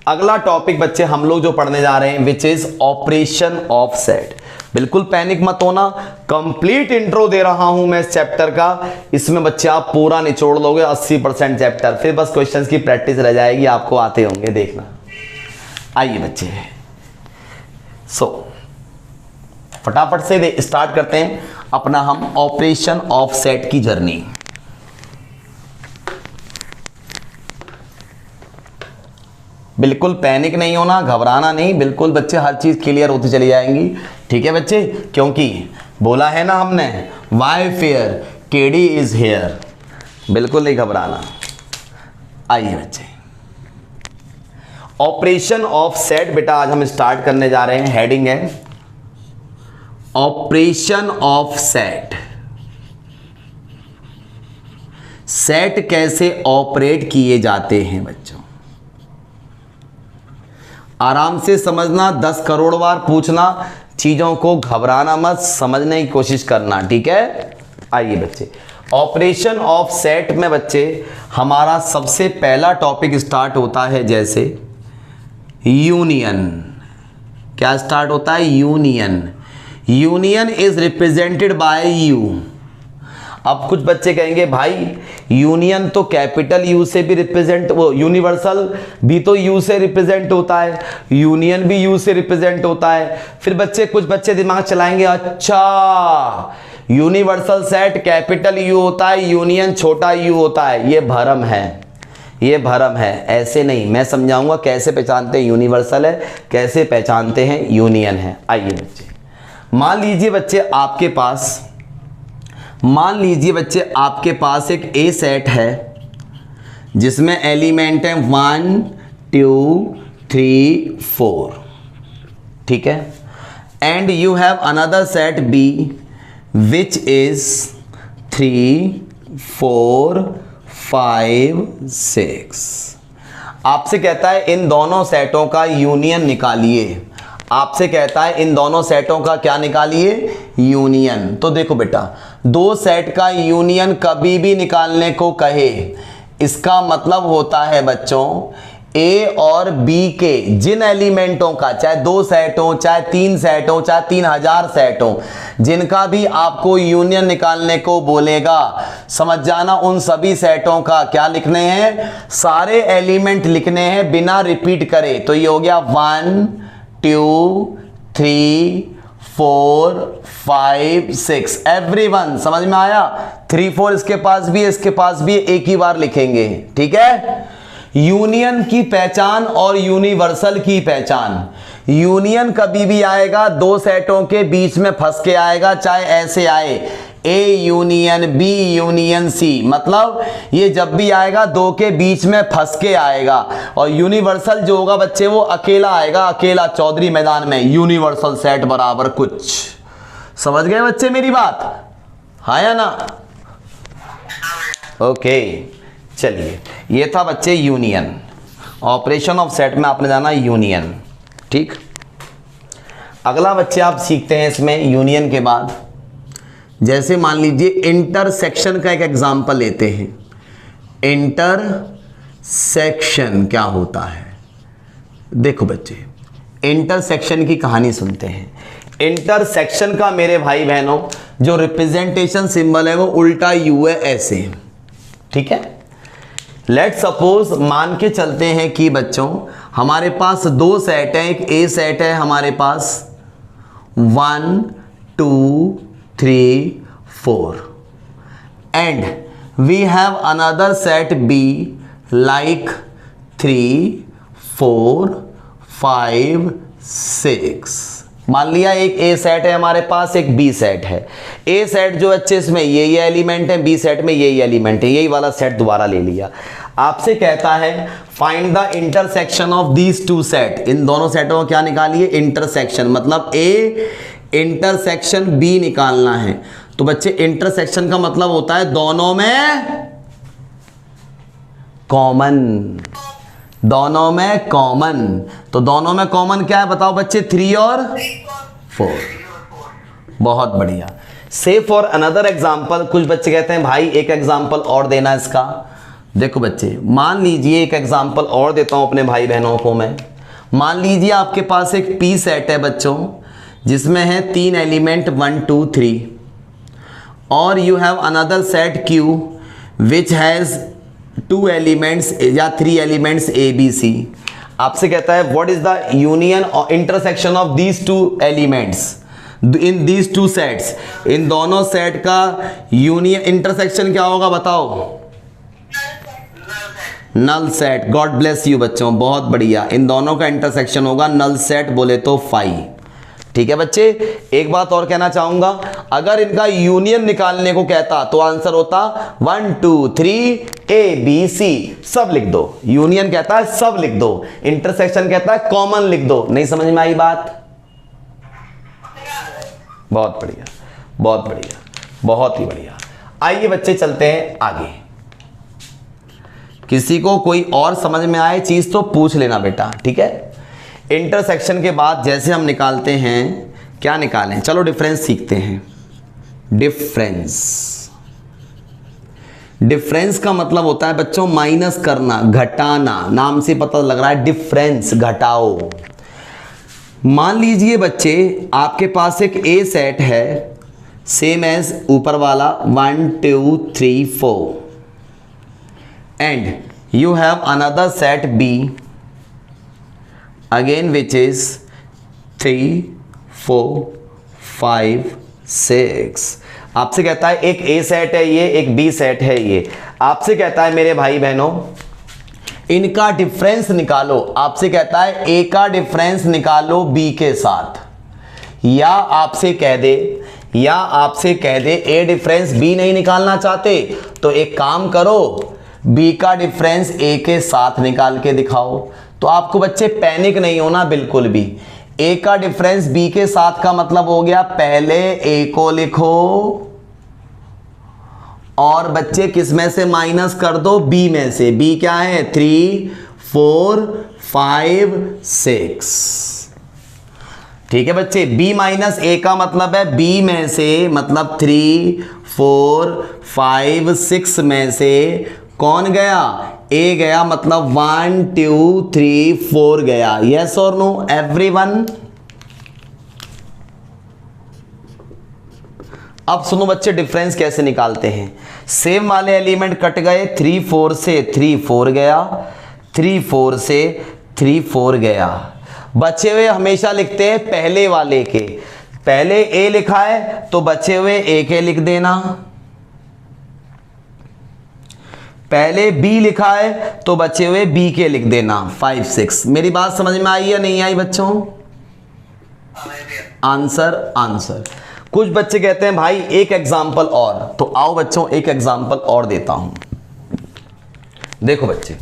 अगला टॉपिक बच्चे हम लोग जो पढ़ने जा रहे हैं which is operation of set. बिल्कुल पैनिक मत होना, कंप्लीट इंट्रो दे रहा हूं मैं इस चैप्टर का। इसमें बच्चे आप पूरा निचोड़ लोगे 80% चैप्टर, फिर बस क्वेश्चंस की प्रैक्टिस रह जाएगी, आपको आते होंगे, देखना। आइए बच्चे, फटाफट से स्टार्ट करते हैं अपना हम ऑपरेशन ऑफ सेट की जर्नी। बिल्कुल पैनिक नहीं होना, घबराना नहीं, बिल्कुल बच्चे हर चीज क्लियर होती चली जाएंगी, ठीक है बच्चे? क्योंकि बोला है ना हमने why fear KD is here, बिल्कुल नहीं घबराना। आइए बच्चे, ऑपरेशन ऑफ सेट बेटा आज हम स्टार्ट करने जा रहे हैं। हेडिंग है ऑपरेशन ऑफ सेट। सेट कैसे ऑपरेट किए जाते हैं बच्चों, आराम से समझना, 10 करोड़ बार पूछना, चीजों को घबराना मत, समझने की कोशिश करना, ठीक है? आइए बच्चे, ऑपरेशन ऑफ सेट में बच्चे हमारा सबसे पहला टॉपिक स्टार्ट होता है जैसे यूनियन। क्या स्टार्ट होता है? Union. Union is represented by you. अब कुछ बच्चे कहेंगे भाई यूनियन तो कैपिटल यू से भी रिप्रेजेंट, वो यूनिवर्सल भी तो यू से रिप्रेजेंट होता है, यूनियन भी यू से रिप्रेजेंट होता है। फिर बच्चे कुछ बच्चे दिमाग चलाएंगे, अच्छा यूनिवर्सल सेट कैपिटल यू होता है, यूनियन छोटा यू होता है। ये भ्रम है, ये भरम है, ऐसे नहीं। मैं समझाऊंगा कैसे पहचानते हैं यूनिवर्सल है, कैसे पहचानते हैं यूनियन है। आइए बच्चे, मान लीजिए बच्चे आपके पास एक ए सेट है जिसमें एलिमेंट है 1 2 3 4, ठीक है। And you have another set B which is 3 4 5 6। आपसे कहता है इन दोनों सेटों का यूनियन निकालिए। आपसे कहता है इन दोनों सेटों का क्या निकालिए? यूनियन। तो देखो बेटा, दो सेट का यूनियन कभी भी निकालने को कहे, इसका मतलब होता है बच्चों ए और बी के जिन एलिमेंटों का, चाहे 2 सेट हो, चाहे 3 सेट हो, चाहे 3000 सेट हो, जिनका भी आपको यूनियन निकालने को बोलेगा, समझ जाना उन सभी सेटों का क्या लिखने हैं? सारे एलिमेंट लिखने हैं बिना रिपीट करे। तो ये हो गया 1 2 3 4 5 6। एवरीवन समझ में आया? 3 4 इसके पास भी है, इसके पास भी, एक ही बार लिखेंगे, ठीक है। यूनियन की पहचान और यूनिवर्सल की पहचान। यूनियन कभी भी आएगा दो सेटों के बीच में फंस के आएगा, चाहे ऐसे आए A union B union C, मतलब ये जब भी आएगा दो के बीच में फंस के आएगा। और यूनिवर्सल जो होगा बच्चे वो अकेला आएगा, अकेला चौधरी मैदान में, यूनिवर्सल सेट बराबर कुछ। समझ गए बच्चे मेरी बात? हाँ या ना? ओके, चलिए, ये था बच्चे यूनियन। ऑपरेशन ऑफ सेट में आपने जाना यूनियन, ठीक। अगला बच्चे आप सीखते हैं इसमें यूनियन के बाद, जैसे मान लीजिए इंटरसेक्शन का एक एग्जांपल लेते हैं। इंटरसेक्शन क्या होता है? देखो बच्चे, इंटरसेक्शन की कहानी सुनते हैं। इंटरसेक्शन का मेरे भाई बहनों जो रिप्रेजेंटेशन सिंबल है वो उल्टा यू है, ऐसे, ठीक है। लेट सपोज मान के चलते हैं कि बच्चों हमारे पास दो सेट है, एक ए सेट है हमारे पास 1 2 3 4 and we have another set B like 3 4 5 6। मान लिया एक ए सेट है हमारे पास, एक बी सेट है। ए सेट जो अच्छे इसमें ये एलिमेंट है, बी सेट में ये एलिमेंट है, यही वाला सेट दोबारा ले लिया। आपसे कहता है find the intersection of these two set. इन दोनों सेटों को क्या निकालिए? इंटरसेक्शन, मतलब ए इंटरसेक्शन बी निकालना है। तो बच्चे इंटरसेक्शन का मतलब होता है दोनों में कॉमन, दोनों में कॉमन। तो दोनों में कॉमन क्या है बताओ बच्चे? 3 और 4। बहुत बढ़िया। से फॉर अनदर एग्जाम्पल, कुछ बच्चे कहते हैं भाई एक एग्जाम्पल और देना इसका। देखो बच्चे, मान लीजिए एक एग्जाम्पल और देता हूं अपने भाई बहनों को मैं। मान लीजिए आपके पास एक पी सेट है बच्चों जिसमें है 3 एलिमेंट 1 2 3 और you have another set Q which has 2 elements या 3 एलिमेंट्स ए बी सी। आपसे कहता है व्हाट इज द यूनियन और intersection of these 2 elements in these 2 sets. इन दोनों सेट का यूनियन इंटरसेक्शन क्या होगा बताओ? Null set. God bless you बच्चों, बहुत बढ़िया। इन दोनों का इंटरसेक्शन होगा नल सेट, बोले तो 5। ठीक है बच्चे, एक बात और कहना चाहूंगा, अगर इनका यूनियन निकालने को कहता तो आंसर होता 1 2 3 ए बी सी, सब लिख दो। यूनियन कहता है सब लिख दो, इंटरसेक्शन कहता है कॉमन लिख दो। नहीं समझ में आई बात? बहुत बढ़िया, बहुत बढ़िया, बहुत ही बढ़िया। आइए बच्चे चलते हैं आगे। किसी को कोई और समझ में आए चीज तो पूछ लेना बेटा, ठीक है। इंटरसेक्शन के बाद जैसे हम निकालते हैं, क्या निकालें? चलो डिफरेंस सीखते हैं। डिफरेंस, डिफरेंस का मतलब होता है बच्चों माइनस करना, घटाना। नाम से पता लग रहा है डिफरेंस, घटाओ। मान लीजिए बच्चे आपके पास एक ए सेट है सेम एज ऊपर वाला 1 2 3 4 and you have another set B again which is 3 4 5 6। आपसे कहता है एक A सेट है ये, एक B सेट है ये। आपसे कहता है मेरे भाई बहनों इनका डिफरेंस निकालो। आपसे कहता है ए का डिफरेंस निकालो बी के साथ, या आपसे कह दे ए डिफरेंस बी नहीं निकालना चाहते तो एक काम करो, बी का डिफरेंस ए के साथ निकाल के दिखाओ। तो आपको बच्चे पैनिक नहीं होना बिल्कुल भी। ए का डिफरेंस बी के साथ का मतलब हो गया पहले ए को लिखो और बच्चे किस में से माइनस कर दो, बी में से। बी क्या है 3 4 5 6, ठीक है बच्चे। b माइनस ए का मतलब है b में से, मतलब 3 4 5 6 में से कौन गया, a गया, मतलब 1 2 3 4 गया। यस और नो एवरीवन? अब सुनो बच्चे डिफरेंस कैसे निकालते हैं। सेम वाले एलिमेंट कट गए, 3 4 से 3 4 गया, 3 4 से 3 4 गया। बचे हुए हमेशा लिखते हैं पहले वाले के। पहले ए लिखा है तो बचे हुए ए के लिख देना, पहले बी लिखा है तो बचे हुए बी के लिख देना। 5 6। मेरी बात समझ में आई या नहीं आई बच्चों? आंसर। कुछ बच्चे कहते हैं भाई एक एग्जाम्पल और, तो आओ बच्चों एक एग्जाम्पल और देता हूं। देखो बच्चे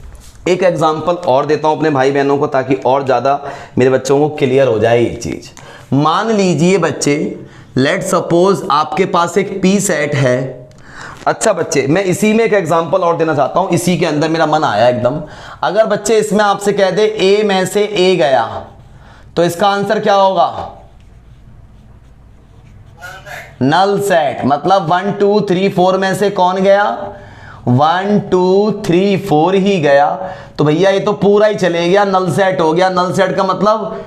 एक एग्जाम्पल और देता हूं अपने भाई बहनों को, ताकि और ज़्यादा मेरे बच्चों को क्लियर हो जाए ये चीज़। मान लीजिए बच्चे, लेट सपोज आपके पास एक पी सेट है। अच्छा बच्चे मैं इसी में एक एग्जाम्पल और देना चाहता हूं, इसी के अंदर मेरा मन आया एकदम। अगर बच्चे इसमें आपसे कह दे ए में से ए गया तो इसका आंसर क्या होगा? Null set. मतलब 1 2 3 4 में से कौन गया? 1 2 3 4 ही गया। तो भैया ये तो पूरा ही चले गया, नल सेट हो गया। नल सेट का मतलब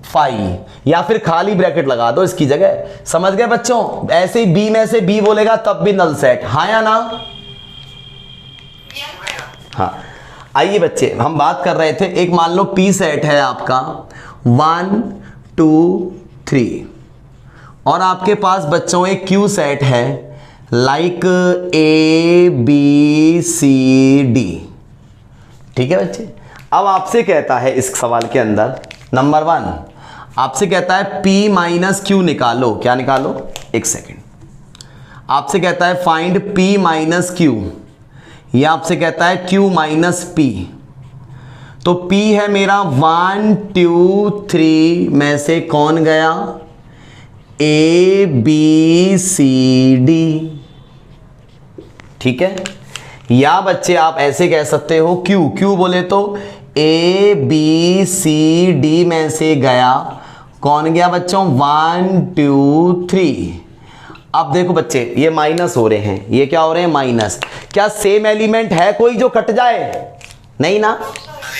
5, या फिर खाली ब्रैकेट लगा दो इसकी जगह। समझ गए बच्चों? ऐसे ही बी में से बी बोलेगा तब भी नल सेट, हाँ या ना? हाँ। आइए बच्चे हम बात कर रहे थे, एक मान लो पी सेट है आपका 1 2 3, और आपके पास बच्चों एक क्यू सेट है like A B C D. ठीक है बच्चे। अब आपसे कहता है इस सवाल के अंदर नंबर 1 आपसे कहता है P माइनस क्यू निकालो। क्या निकालो? एक सेकेंड। आपसे कहता है फाइंड P माइनस क्यू, या आपसे कहता है Q माइनस P। तो P है मेरा 1 2 3 में से कौन गया? A B C D। ठीक है। या बच्चे आप ऐसे कह सकते हो Q बोले तो A B C D में से गया कौन गया बच्चों? 1 2 3। अब देखो बच्चे ये माइनस हो रहे हैं, ये क्या हो रहे हैं? माइनस। क्या सेम एलिमेंट है कोई जो कट जाए? नहीं ना,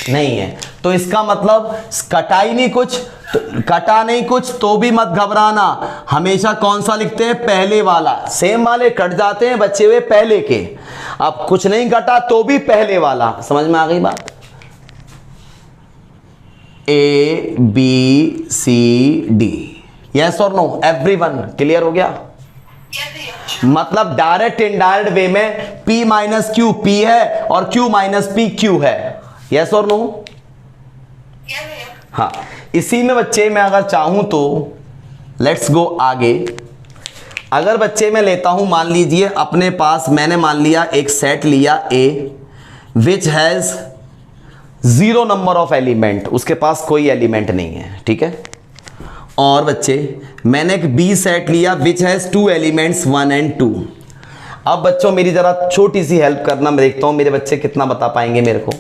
नहीं है। तो इसका मतलब कटा ही नहीं कुछ, तो कटा नहीं कुछ तो भी मत घबराना। हमेशा कौन सा लिखते हैं? पहले वाला। सेम वाले कट जाते हैं बचे हुए पहले के। अब कुछ नहीं कटा तो भी पहले वाला। समझ में आ गई बात? A B C D. Yes और नो एवरीवन? क्लियर हो गया? मतलब डायरेक्ट इनडायरेक्ट वे में P माइनस क्यू P है और Q माइनस P Q है। यस और नो? हाँ। इसी में बच्चे मैं अगर चाहूं तो लेट्स गो आगे। अगर बच्चे मैं लेता हूं, मान लीजिए अपने पास मैंने मान लिया एक सेट लिया A which has 0 number of element, उसके पास कोई एलिमेंट नहीं है। ठीक है। और बच्चे मैंने एक B सेट लिया विच हैज 2 एलिमेंट्स 1 and 2। अब बच्चों मेरी जरा छोटी सी हेल्प करना, मैं देखता हूं मेरे बच्चे कितना बता पाएंगे मेरे को।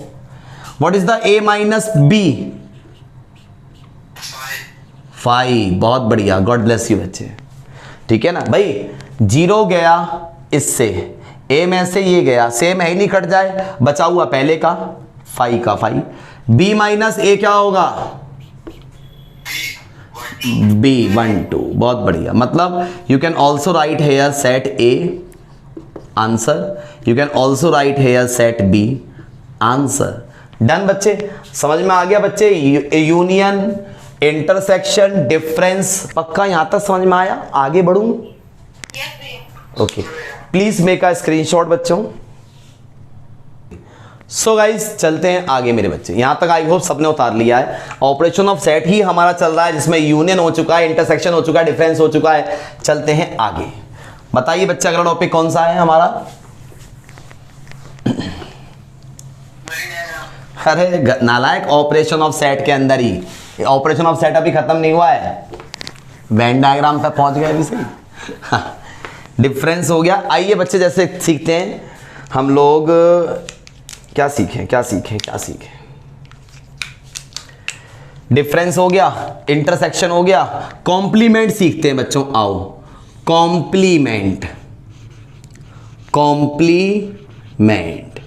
What is the A minus B? 5। बहुत बढ़िया, गॉड ब्लेस यू बच्चे। ठीक है ना भाई। 0 गया इससे, A में से ये गया, सेम है ही नहीं, कट जाए। बचा हुआ पहले का 5 का 5। B माइनस A क्या होगा? B 1 2। बहुत बढ़िया। मतलब you can also write here set A answer, you can also write here set B answer. Done बच्चे? समझ में आ गया बच्चे? यूनियन, इंटरसेक्शन, डिफरेंस, पक्का यहां तक समझ में आया? आगे बढ़ूं? Okay. Please make a screenshot बच्चों। सो गाइस चलते हैं आगे मेरे बच्चे। यहां तक आई होप सबने उतार लिया है। ऑपरेशन ऑफ सेट ही हमारा चल रहा है, जिसमें यूनियन हो चुका है, इंटरसेक्शन हो चुका है, डिफरेंस हो चुका है। चलते हैं आगे। बताइए बच्चा अगला टॉपिक कौन सा है हमारा? अरे नालायक, ऑपरेशन ऑफ सेट के अंदर ही। ऑपरेशन ऑफ सेट अभी खत्म नहीं हुआ है, वेन डायग्राम तक पहुंच गया अभी से। डिफरेंस हो गया। आइए बच्चे जैसे सीखते हैं हम लोग, क्या सीखें क्या सीखें क्या सीखें। डिफरेंस हो गया, इंटरसेक्शन हो गया, कॉम्प्लीमेंट सीखते हैं बच्चों। आओ कॉम्प्लीमेंट। कॉम्प्लीमेंट,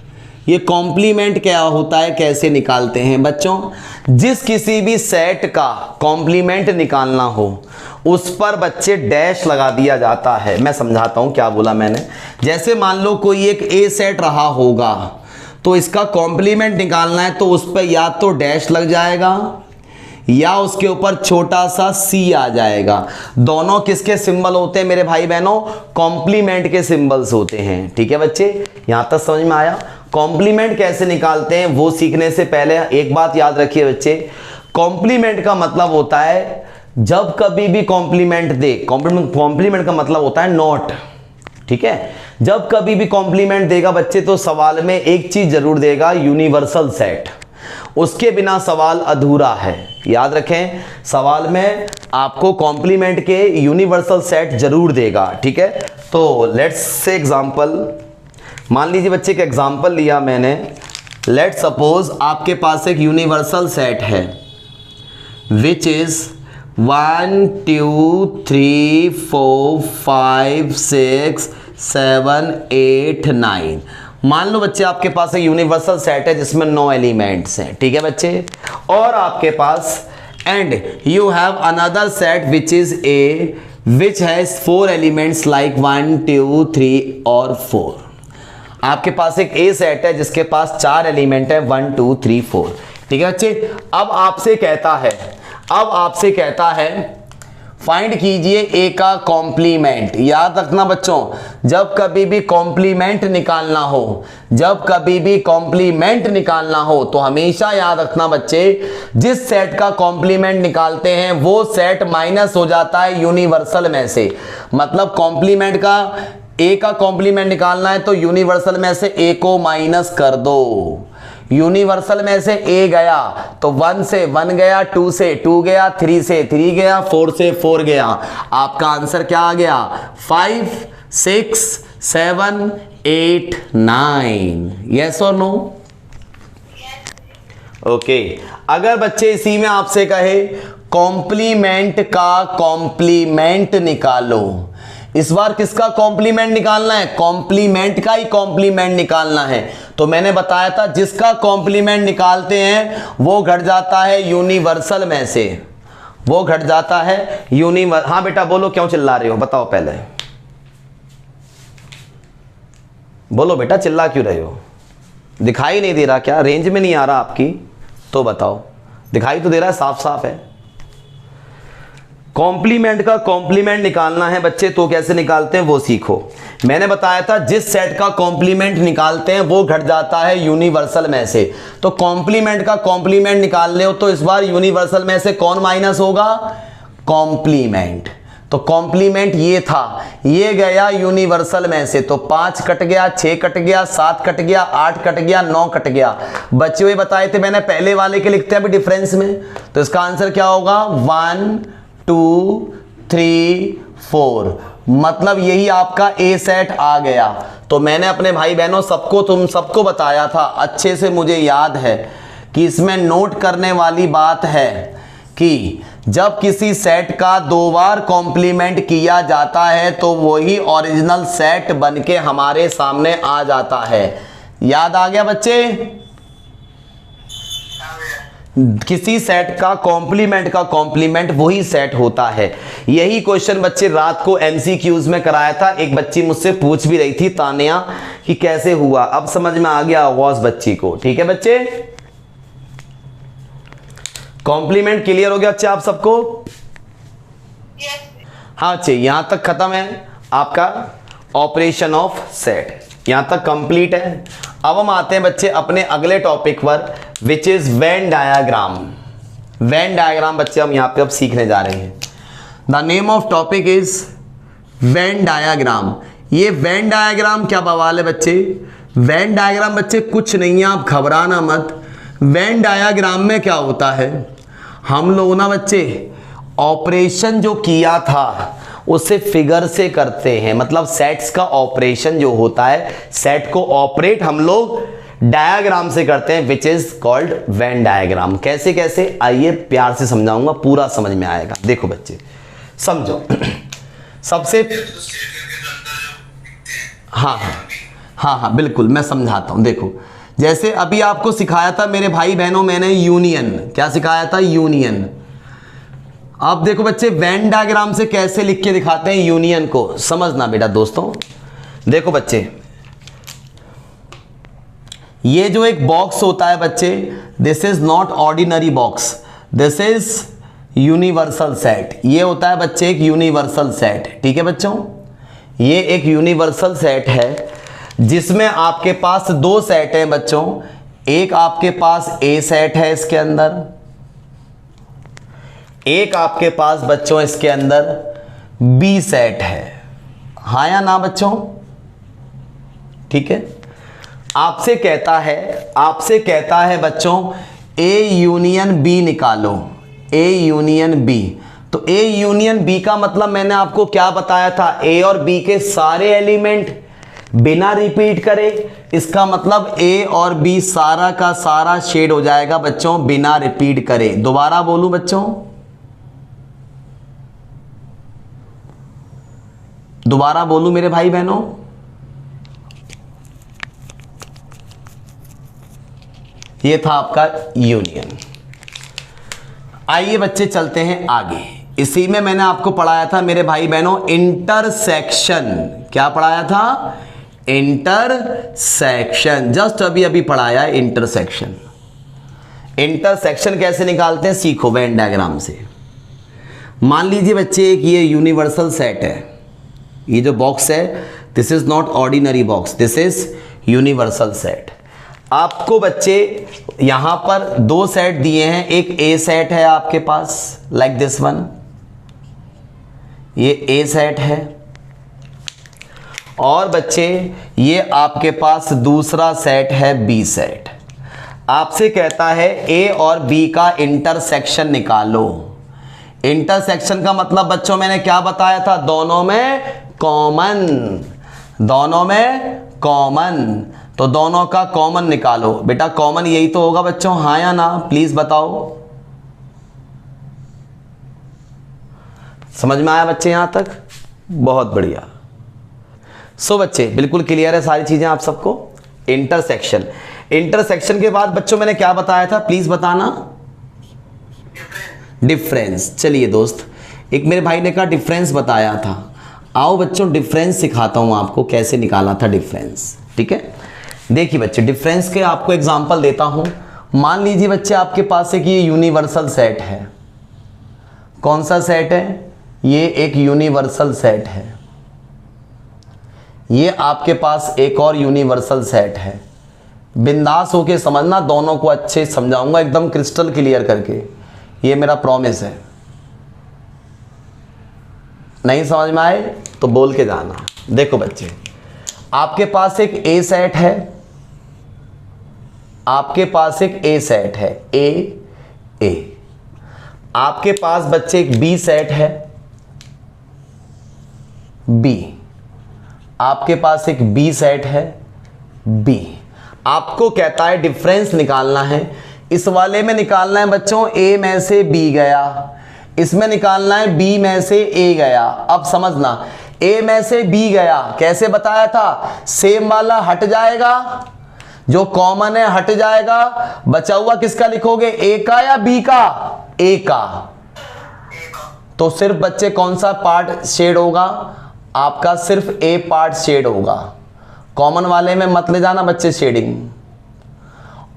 ये कॉम्प्लीमेंट क्या होता है, कैसे निकालते हैं बच्चों? जिस किसी भी सेट का कॉम्प्लीमेंट निकालना हो उस पर बच्चे डैश लगा दिया जाता है। मैं समझाता हूं क्या बोला मैंने। जैसे मान लो कोई एक ए सेट रहा होगा, तो इसका कॉम्प्लीमेंट निकालना है तो उस पर या तो डैश लग जाएगा या उसके ऊपर छोटा सा सी आ जाएगा। दोनों किसके सिंबल होते हैं मेरे भाई बहनों? कॉम्प्लीमेंट के सिंबल्स होते हैं। ठीक है बच्चे, यहां तक समझ में आया? कॉम्प्लीमेंट कैसे निकालते हैं वो सीखने से पहले एक बात याद रखिए बच्चे, कॉम्प्लीमेंट का मतलब होता है जब कभी भी कॉम्प्लीमेंट दे, कॉम्प्लीमेंट का मतलब होता है नॉट। ठीक है, जब कभी भी कॉम्प्लीमेंट देगा बच्चे तो सवाल में एक चीज जरूर देगा, यूनिवर्सल सेट। उसके बिना सवाल अधूरा है। याद रखें, सवाल में आपको कॉम्प्लीमेंट के यूनिवर्सल सेट जरूर देगा। ठीक है, तो लेट्स से एग्जांपल, मान लीजिए बच्चे एक एग्जांपल लिया मैंने। लेट्स सपोज आपके पास एक यूनिवर्सल सेट है विच इज 1 2 3 4 5 6 7 8 9। मान लो बच्चे आपके पास एक यूनिवर्सल सेट है जिसमें 9 एलिमेंट्स हैं। ठीक है बच्चे, और आपके पास and you have another set which is A which has 4 elements like 1 2 3 और 4। आपके पास एक ए सेट है जिसके पास 4 एलिमेंट है 1 2 3 4। ठीक है बच्चे, अब आपसे कहता है फाइंड कीजिए ए का कॉम्प्लीमेंट। याद रखना बच्चों, जब कभी भी कॉम्प्लीमेंट निकालना हो, तो हमेशा याद रखना बच्चे, जिस सेट का कॉम्प्लीमेंट निकालते हैं वो सेट माइनस हो जाता है यूनिवर्सल में से। मतलब कॉम्प्लीमेंट का ए का कॉम्प्लीमेंट निकालना है तो यूनिवर्सल में से ए को माइनस कर दो। यूनिवर्सल में से ए गया तो 1 से 1 गया, 2 से 2 गया, 3 से 3 गया, 4 से 4 गया। आपका आंसर क्या आ गया? 5 6 7 8 9। यस और नो? ओके। अगर बच्चे इसी में आपसे कहे कॉम्प्लीमेंट का कॉम्प्लीमेंट निकालो, इस बार किसका कॉम्प्लीमेंट निकालना है? कॉम्प्लीमेंट का ही कॉम्प्लीमेंट निकालना है। तो मैंने बताया था जिसका कॉम्प्लीमेंट निकालते हैं वो घट जाता है यूनिवर्सल में से, वो घट जाता है हाँ बेटा बोलो, क्यों चिल्ला रहे हो? बताओ पहले बोलो बेटा, चिल्ला क्यों रहे हो? दिखाई नहीं दे रहा क्या? रेंज में नहीं आ रहा आपकी? तो बताओ, दिखाई तो दे रहा है, साफ साफ है। कॉम्प्लीमेंट का कॉम्प्लीमेंट निकालना है बच्चे, तो कैसे निकालते हैं वो सीखो। मैंने बताया था जिस सेट का कॉम्प्लीमेंट निकालते हैं वो घट जाता है यूनिवर्सल में से। तो कॉम्प्लीमेंट का कॉम्प्लीमेंट निकालने हो तो इस बार यूनिवर्सल में से कौन माइनस होगा? कॉम्प्लीमेंट। तो कॉम्प्लीमेंट ये था, ये गया यूनिवर्सल में से, तो 5 कट गया, 6 कट गया, 7 कट गया, 8 कट गया, 9 कट गया। बच्चे हुए बताए थे मैंने पहले वाले के, लिखते हैं अभी डिफरेंस में। तो इसका आंसर क्या होगा? 1 2 3 4। मतलब यही आपका ए सेट आ गया। तो मैंने अपने भाई बहनों तुम सबको बताया था, अच्छे से मुझे याद है कि इसमें नोट करने वाली बात है कि जब किसी सेट का 2 बार कॉम्प्लीमेंट किया जाता है तो वही ओरिजिनल सेट बनके हमारे सामने आ जाता है। याद आ गया बच्चे? किसी सेट का कॉम्प्लीमेंट वही सेट होता है। यही क्वेश्चन बच्चे रात को एमसीक्यूज में कराया था। एक बच्ची मुझसे पूछ भी रही थी, तानिया, कि कैसे हुआ। अब समझ में आ गया आवाज बच्ची को। ठीक है बच्चे, कॉम्प्लीमेंट क्लियर हो गया बच्चे आप सबको? हाँ बच्चे, यहां तक खत्म है आपका ऑपरेशन ऑफ सेट, यहां तक कंप्लीट है। अब हम आते हैं बच्चे अपने अगले टॉपिक पर, which is when diagram. Venn diagram बच्चे हम यहाँ पे अब सीखने जा रहे हैं। The name of topic is when diagram. ये वेन डायग्राम क्या बवाल है बच्चे? वेन डायग्राम बच्चे कुछ नहीं है, आप घबराना मत। वेन डायग्राम में क्या होता है, हम लोग ना बच्चे ऑपरेशन जो किया था उसे फिगर से करते हैं। मतलब सेट्स का ऑपरेशन जो होता है, सेट को ऑपरेट हम लोग डायग्राम से करते हैं, which is called Venn diagram. कैसे कैसे, आइए प्यार से समझाऊंगा, पूरा समझ में आएगा। देखो बच्चे समझो। सबसे हाँ बिल्कुल मैं समझाता हूं। देखो जैसे अभी आपको सिखाया था मेरे भाई बहनों, मैंने यूनियन, क्या सिखाया था? यूनियन। अब देखो बच्चे वेन डायग्राम से कैसे लिख के दिखाते हैं यूनियन को, समझना बेटा दोस्तों। देखो बच्चे, ये जो एक बॉक्स होता है बच्चे, this is not ordinary box, this is universal set. ये होता है बच्चे एक यूनिवर्सल सेट, ठीक है बच्चों। ये एक यूनिवर्सल सेट है जिसमें आपके पास दो सेट हैं बच्चों। एक आपके पास ए सेट है इसके अंदर, एक आपके पास बच्चों इसके अंदर बी सेट है। हाँ या ना बच्चों? ठीक है। आपसे कहता है बच्चों ए यूनियन बी निकालो, ए यूनियन बी। तो ए यूनियन बी का मतलब मैंने आपको क्या बताया था? ए और बी के सारे एलिमेंट बिना रिपीट करे। इसका मतलब ए और बी सारा का सारा शेड हो जाएगा बच्चों बिना रिपीट करे। दोबारा बोलूं बच्चों, दोबारा बोलूं मेरे भाई बहनों? ये था आपका यूनियन। आइए बच्चे चलते हैं आगे। इसी में मैंने आपको पढ़ाया था मेरे भाई बहनों इंटरसेक्शन। क्या पढ़ाया था? इंटरसेक्शन। जस्ट अभी अभी पढ़ाया इंटरसेक्शन। इंटरसेक्शन कैसे निकालते हैं सीखो वेन डायग्राम से। मान लीजिए बच्चे एक ये यूनिवर्सल सेट है, ये जो बॉक्स है this is not ordinary box, this is universal set. आपको बच्चे यहां पर दो सेट दिए हैं, एक ए सेट है आपके पास लाइक दिस वन, ये ए सेट है, और बच्चे ये आपके पास दूसरा सेट है बी सेट। आपसे कहता है ए और बी का इंटरसेक्शन निकालो। इंटरसेक्शन का मतलब बच्चों मैंने क्या बताया था? दोनों में कॉमन, दोनों में कॉमन। तो दोनों का कॉमन निकालो। बेटा कॉमन यही तो होगा बच्चों, हाँ या ना? प्लीज बताओ। समझ में आया बच्चे यहां तक? बहुत बढ़िया। सो बच्चे बिल्कुल क्लियर है सारी चीजें आप सबको। इंटरसेक्शन, इंटरसेक्शन के बाद बच्चों मैंने क्या बताया था प्लीज बताना? डिफरेंस। चलिए दोस्त, एक मेरे भाई ने कहा डिफरेंस बताया था। आओ बच्चों डिफरेंस सिखाता हूं आपको कैसे निकाला था डिफरेंस। ठीक है, देखिए बच्चे डिफरेंस के आपको एग्जांपल देता हूं। मान लीजिए बच्चे आपके पास एक ये यूनिवर्सल सेट है। कौन सा सेट है? ये एक यूनिवर्सल सेट है। ये आपके पास एक और यूनिवर्सल सेट है। बिंदास होके समझना, दोनों को अच्छे समझाऊंगा एकदम क्रिस्टल क्लियर करके, ये मेरा प्रॉमिस है। नहीं समझ में आए तो बोल के जाना। देखो बच्चे, आपके पास एक ए सेट है, आपके पास एक ए सेट है, ए। आपके पास बच्चे एक बी सेट है, बी। आपके पास एक बी सेट है, बी। आपको कहता है डिफरेंस निकालना है। इस वाले में निकालना है बच्चों ए में से बी गया, इसमें निकालना है बी में से ए गया। अब समझना, ए में से बी गया कैसे बताया था? सेम वाला हट जाएगा, जो कॉमन है हट जाएगा, बचा हुआ किसका लिखोगे? ए का या बी का? ए का। तो सिर्फ बच्चे कौन सा पार्ट शेड होगा? आपका सिर्फ ए पार्ट शेड होगा। कॉमन वाले में मत ले जाना बच्चे शेडिंग।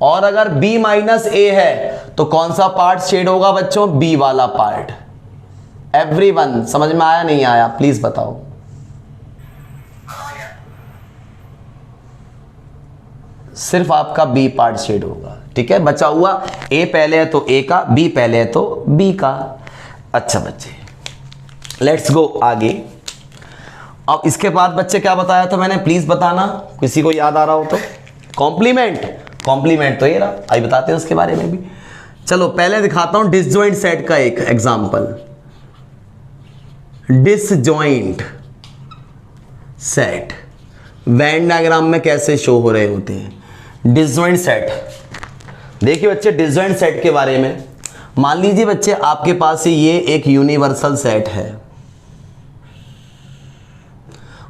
और अगर b माइनस ए है तो कौन सा पार्ट शेड होगा बच्चों? b वाला पार्ट। एवरीवन समझ में आया नहीं आया प्लीज बताओ। सिर्फ आपका बी पार्ट शेड होगा। ठीक है, बचा हुआ ए पहले है तो ए का, बी पहले है तो बी का। अच्छा बच्चे, लेट्स गो आगे। अब इसके बाद बच्चे क्या बताया था मैंने, प्लीज बताना, किसी को याद आ रहा हो तो। कॉम्प्लीमेंट, कॉम्प्लीमेंट तो ये रहा, आई बताते हैं उसके बारे में भी। चलो पहले दिखाता हूं डिसजॉइंट सेट का एक example. Disjoint set Venn diagram में कैसे शो हो रहे होते हैं। डिसजॉइंट सेट, देखिए बच्चे डिसजॉइंट सेट के बारे में, मान लीजिए बच्चे आपके पास ये एक यूनिवर्सल सेट है।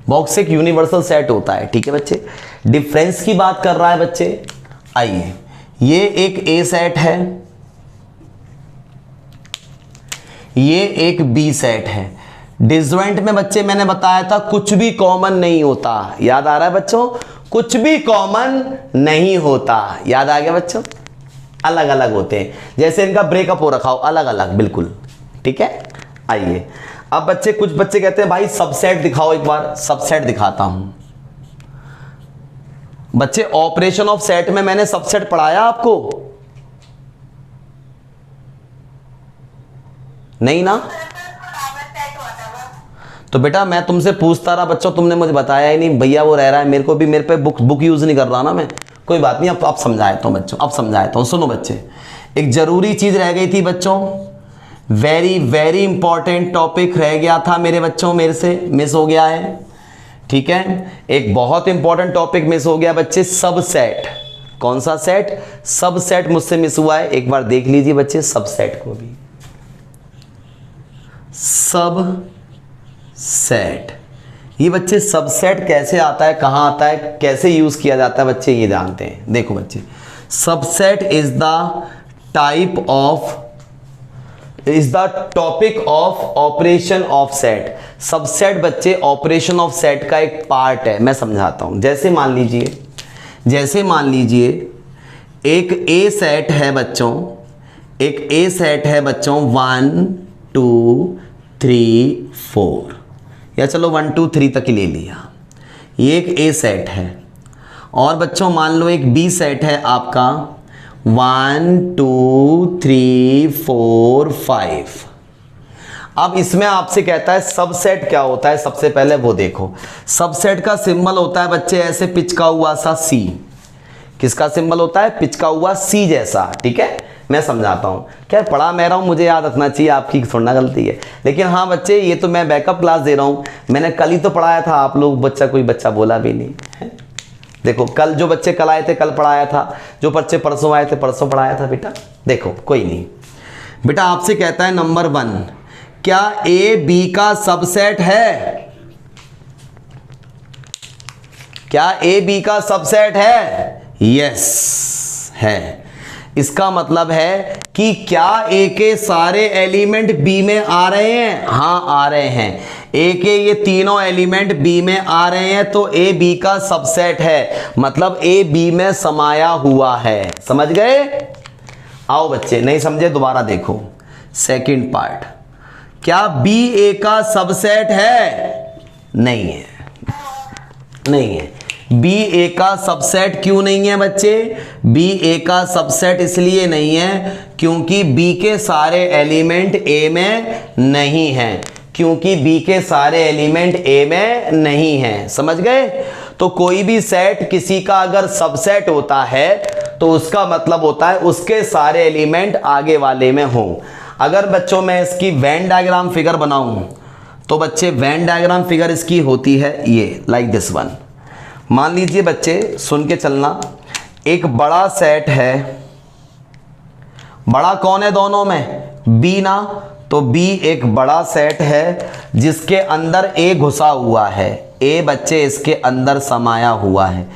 बॉक्स एक यूनिवर्सल सेट होता है। ठीक है बच्चे, डिफरेंस की बात कर रहा है बच्चे। आइए, ये एक ए सेट है, ये एक बी सेट है। डिसजॉइंट में बच्चे मैंने बताया था कुछ भी कॉमन नहीं होता, याद आ रहा है बच्चों, कुछ भी कॉमन नहीं होता, याद आ गया बच्चों, अलग अलग होते हैं। जैसे इनका ब्रेकअप हो रखा हो, अलग अलग बिल्कुल। ठीक है, आइए अब बच्चे, कुछ बच्चे कहते हैं भाई सबसेट दिखाओ, एक बार सबसेट दिखाता हूं। बच्चे ऑपरेशन ऑफ सेट में मैंने सबसेट पढ़ाया आपको, नहीं ना? तो बेटा मैं तुमसे पूछता रहा बच्चों, तुमने मुझे बताया ही नहीं। भैया वो रह रहा है, मेरे को भी, मेरे पे बुक यूज नहीं कर रहा ना मैं, कोई बात नहीं। अब समझाता हूं बच्चों, अब समझाता हूं। सुनो बच्चे, एक जरूरी चीज रह गई थी बच्चों, वेरी वेरी इंपॉर्टेंट टॉपिक रह गया था मेरे बच्चों, मेरे से मिस हो गया है। ठीक है, एक बहुत इंपॉर्टेंट टॉपिक मिस हो गया बच्चे, सबसेट। कौन सा सेट? सबसेट मुझसे मिस हुआ है, एक बार देख लीजिए बच्चे सबसेट को भी। सब सेट, ये बच्चे सबसेट कैसे आता है, कहां आता है, कैसे यूज किया जाता है बच्चे, ये जानते हैं। देखो बच्चे, subset is the type of, is the topic of operation of set. Subset बच्चे ऑपरेशन ऑफ सेट का एक पार्ट है, मैं समझाता हूं। जैसे मान लीजिए एक ए सेट है बच्चों, एक ए सेट है बच्चों 1 2 3 4, या चलो 1 2 3 तक ही ले लिया, ये एक ए सेट है। और बच्चों मान लो एक बी सेट है आपका 1 2 3 4 5। अब इसमें आपसे कहता है सबसेट क्या होता है, सबसे पहले वो देखो। सबसेट का सिंबल होता है बच्चे ऐसे पिचका हुआ सा सी। किसका सिंबल होता है? पिचका हुआ सी जैसा। ठीक है, मैं समझाता हूँ, क्या पढ़ा मैं रहा हूँ, मुझे याद रखना चाहिए, आपकी थोड़ा गलती है। लेकिन हाँ बच्चे, ये तो मैं बैकअप क्लास दे रहा हूँ, मैंने कल ही तो पढ़ाया था, आप लोग बच्चा, कोई बच्चा बोला भी नहीं है। देखो कल जो बच्चे कल आए थे कल पढ़ाया था, जो बच्चे परसों आए थे परसों पढ़ाया था बेटा। देखो कोई नहीं बेटा, आपसे कहता है नंबर 1, क्या ए बी का सबसेट है? क्या ए बी का सबसेट है? यस है। इसका मतलब है कि क्या ए के सारे एलिमेंट बी में आ रहे हैं? हाँ आ रहे हैं। ए के ये तीनों एलिमेंट बी में आ रहे हैं तो ए बी का सबसेट है, मतलब ए बी में समाया हुआ है। समझ गए? आओ बच्चे, नहीं समझे दोबारा देखो सेकंड पार्ट। क्या बी ए का सबसेट है? नहीं है, नहीं है। बी ए का सबसेट क्यों नहीं है बच्चे? बी ए का सबसेट इसलिए नहीं है क्योंकि बी के सारे एलिमेंट ए में नहीं हैं, क्योंकि बी के सारे एलिमेंट ए में नहीं हैं। समझ गए? तो कोई भी सेट किसी का अगर सबसेट होता है तो उसका मतलब होता है उसके सारे एलिमेंट आगे वाले में हों। अगर बच्चों मैं इसकी वेन डायग्राम फिगर बनाऊं तो बच्चे वेन डायग्राम फिगर इसकी होती है ये, लाइक दिस वन। मान लीजिए बच्चे, सुन के चलना, एक बड़ा सेट है, बड़ा कौन है दोनों में? बी ना, तो बी एक बड़ा सेट है जिसके अंदर ए घुसा हुआ है, ए बच्चे इसके अंदर समाया हुआ है।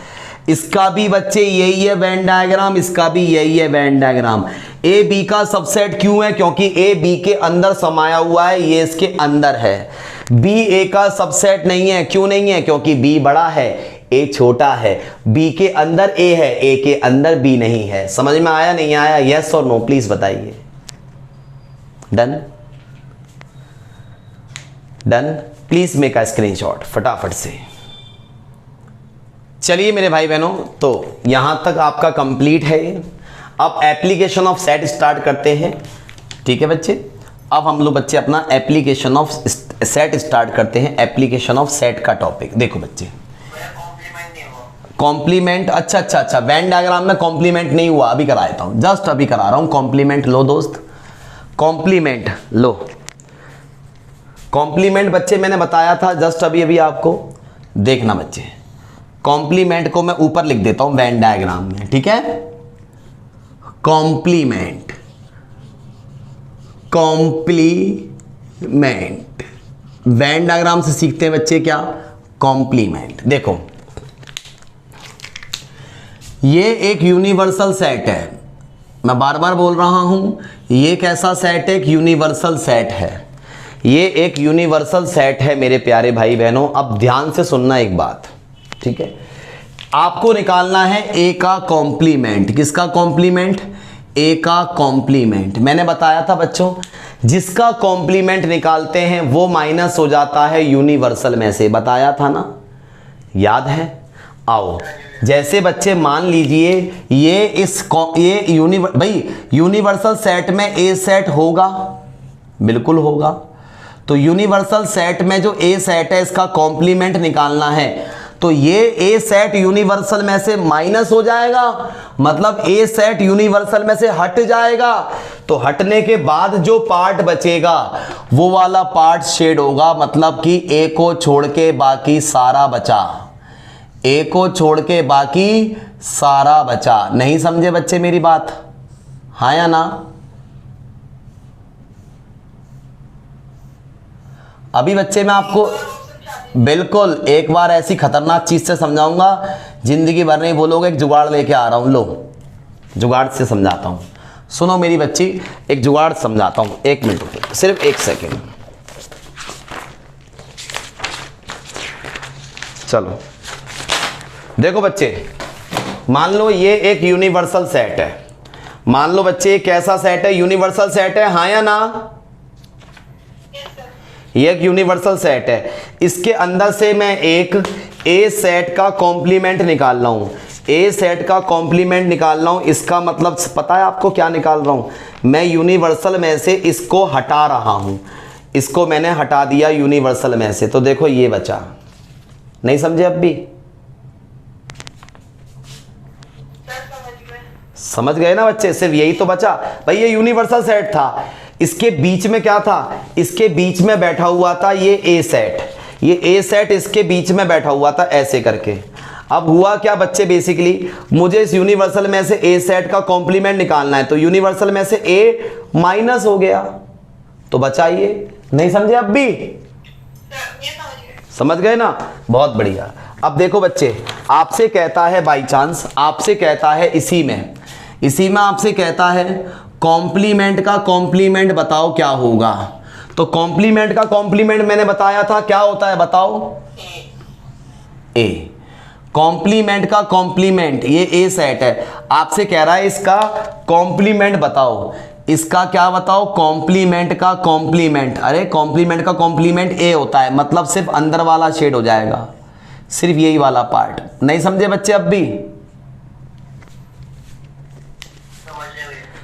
इसका भी बच्चे यही है वेन डायग्राम, इसका भी यही है वेन डायग्राम। ए बी का सबसेट क्यों है? क्योंकि ए बी के अंदर समाया हुआ है, ये इसके अंदर है। बी ए का सबसेट नहीं है, क्यों नहीं है? क्योंकि बी बड़ा है, ए छोटा है। बी के अंदर ए है, ए के अंदर बी नहीं है। समझ में आया नहीं आया? यस और नो प्लीज बताइए। Done? Done? Please make a screenshot फटाफट से। चलिए मेरे भाई बहनों, तो यहां तक आपका कंप्लीट है। अब एप्लीकेशन ऑफ सेट स्टार्ट करते हैं। ठीक है बच्चे, अब हम लोग बच्चे अपना एप्लीकेशन ऑफ सेट स्टार्ट करते हैं। एप्लीकेशन ऑफ सेट का टॉपिक देखो बच्चे, कॉम्प्लीमेंट। अच्छा, वेन डायग्राम में कॉम्प्लीमेंट नहीं हुआ, अभी करा देता हूं, जस्ट अभी करा रहा हूं। कॉम्प्लीमेंट लो दोस्त, कॉम्प्लीमेंट लो। कॉम्प्लीमेंट बच्चे मैंने बताया था जस्ट अभी आपको, देखना बच्चे। कॉम्प्लीमेंट को मैं ऊपर लिख देता हूं वेन डायग्राम में, ठीक है। कॉम्प्लीमेंट, कॉम्प्लीमेंट वेन डायग्राम से सीखते हैं बच्चे क्या, कॉम्प्लीमेंट। देखो ये एक यूनिवर्सल सेट है, मैं बार बार बोल रहा हूं, ये कैसा सेट है, एक यूनिवर्सल सेट है। ये एक यूनिवर्सल सेट है मेरे प्यारे भाई बहनों। अब ध्यान से सुनना एक बात, ठीक है। आपको निकालना है ए का कॉम्प्लीमेंट। किसका कॉम्प्लीमेंट, ए का कॉम्प्लीमेंट। मैंने बताया था बच्चों, जिसका कॉम्प्लीमेंट निकालते हैं वो माइनस हो जाता है यूनिवर्सल में से, बताया था ना, याद है। आओ, जैसे बच्चे मान लीजिए ये भाई यूनिवर्सल सेट में ए सेट होगा, बिल्कुल होगा। तो यूनिवर्सल सेट में जो ए सेट है इसका कॉम्प्लीमेंट निकालना है, तो ये ए सेट यूनिवर्सल में से माइनस हो जाएगा, मतलब ए सेट यूनिवर्सल में से हट जाएगा। तो हटने के बाद जो पार्ट बचेगा वो वाला पार्ट शेड होगा, मतलब कि ए को छोड़ के बाकी सारा बचा। ए को छोड़ के बाकी सारा बचा। नहीं समझे बच्चे मेरी बात, हाँ या ना? अभी बच्चे मैं आपको बिल्कुल एक बार ऐसी खतरनाक चीज से समझाऊंगा, जिंदगी भर नहीं बोलोगे। एक जुगाड़ लेके आ रहा हूं, लो जुगाड़ से समझाता हूं। सुनो मेरी बच्ची, एक जुगाड़ समझाता हूं, एक मिनट रुको, सिर्फ एक सेकेंड। चलो देखो बच्चे, मान लो ये एक यूनिवर्सल सेट है। मान लो बच्चे एक कैसा सेट है, यूनिवर्सल सेट है, हाँ या ना? ये एक यूनिवर्सल सेट है। इसके अंदर से मैं एक ए सेट का कॉम्प्लीमेंट निकाल रहा हूं। ए सेट का कॉम्प्लीमेंट निकाल रहा हूं, इसका मतलब पता है आपको क्या निकाल रहा हूं? मैं यूनिवर्सल में से इसको हटा रहा हूं। इसको मैंने हटा दिया यूनिवर्सल में से, तो देखो ये बचा। नहीं समझे अब भी? समझ गए ना बच्चे? सिर्फ यही तो बचा भाई, ये यूनिवर्सल सेट था। इसके बीच में क्या था, इसके बीच में बैठा हुआ था ये ए सेट। ये ए सेट इसके बीच में बैठा हुआ था ऐसे करके। अब हुआ क्या बच्चे, बेसिकली मुझे इस यूनिवर्सल में से ए सेट का कॉम्प्लीमेंट निकालना है, तो यूनिवर्सल में से ए माइनस हो गया, तो बचा ये। नहीं समझे अब भी? समझ गए ना? बहुत बढ़िया। अब देखो बच्चे, आपसे कहता है बाई चांस, आपसे कहता है इसी में आपसे कहता है कॉम्प्लीमेंट का कॉम्प्लीमेंट बताओ क्या होगा। तो कॉम्प्लीमेंट का कॉम्प्लीमेंट मैंने बताया था क्या होता है, बताओ? ए। कॉम्प्लीमेंट का कॉम्प्लीमेंट, ये ए सेट है, आपसे कह रहा है इसका कॉम्प्लीमेंट बताओ। इसका क्या बताओ? कॉम्प्लीमेंट का कॉम्प्लीमेंट। अरे कॉम्प्लीमेंट का कॉम्प्लीमेंट ए होता है, मतलब सिर्फ अंदर वाला शेड हो जाएगा, सिर्फ यही वाला पार्ट। नहीं समझे बच्चे अब भी?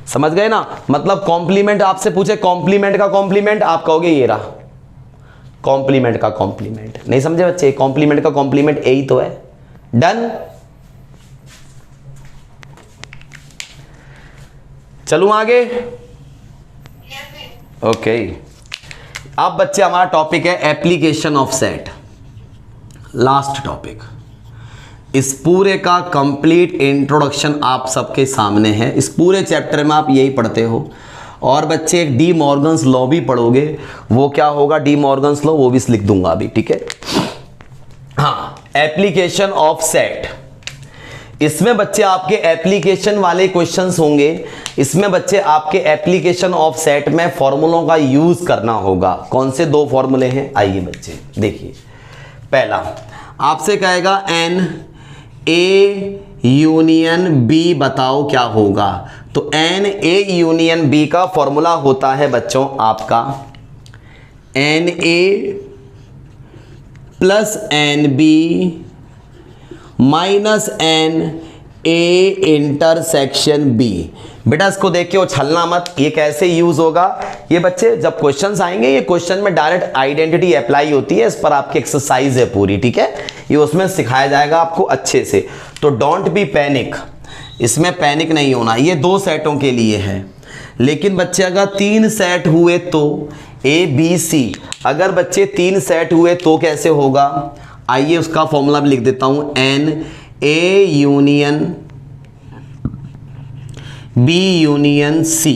समझ गए ना? मतलब कॉम्प्लीमेंट आपसे पूछे कॉम्प्लीमेंट का कॉम्प्लीमेंट, आप कहोगे ये रहा कॉम्प्लीमेंट का कॉम्प्लीमेंट। नहीं समझे बच्चे? कॉम्प्लीमेंट का कॉम्प्लीमेंट ए ही तो है। डन? चलूं आगे? ओके। अब बच्चे हमारा टॉपिक है application of set, last topic. इस पूरे का कंप्लीट इंट्रोडक्शन आप सबके सामने है। इस पूरे चैप्टर में आप यही पढ़ते हो। और बच्चे एक डी मॉर्गन्स लॉ भी पढ़ोगे। वो क्या होगा डी मॉर्गन्स लॉ, वो भी लिख दूंगा अभी, ठीक है? हाँ, एप्लीकेशन ऑफ सेट। इसमें बच्चे आपके एप्लीकेशन वाले क्वेश्चंस होंगे। इसमें बच्चे आपके एप्लीकेशन ऑफ सेट में फॉर्मूलों का यूज करना होगा। कौन से दो फॉर्मूले हैं, आइए बच्चे देखिए। पहला आपसे कहेगा एन ए यूनियन बी बताओ क्या होगा। तो एन ए यूनियन बी का फॉर्मूला होता है बच्चों आपका n A plus n B minus n A intersection B. बेटा इसको देख के उछलना मत, ये कैसे यूज होगा, ये बच्चे जब क्वेश्चंस आएंगे, ये क्वेश्चन में डायरेक्ट आइडेंटिटी अप्लाई होती है, इस पर आपकी एक्सरसाइज है पूरी, ठीक है, ये उसमें सिखाया जाएगा आपको अच्छे से। तो डोंट बी पैनिक, इसमें पैनिक नहीं होना, ये 2 सेटों के लिए है। लेकिन बच्चे अगर 3 सेट हुए तो ए बी सी, अगर बच्चे 3 सेट हुए तो कैसे होगा, आइए उसका फॉर्मूला भी लिख देता हूं, n A union B union C,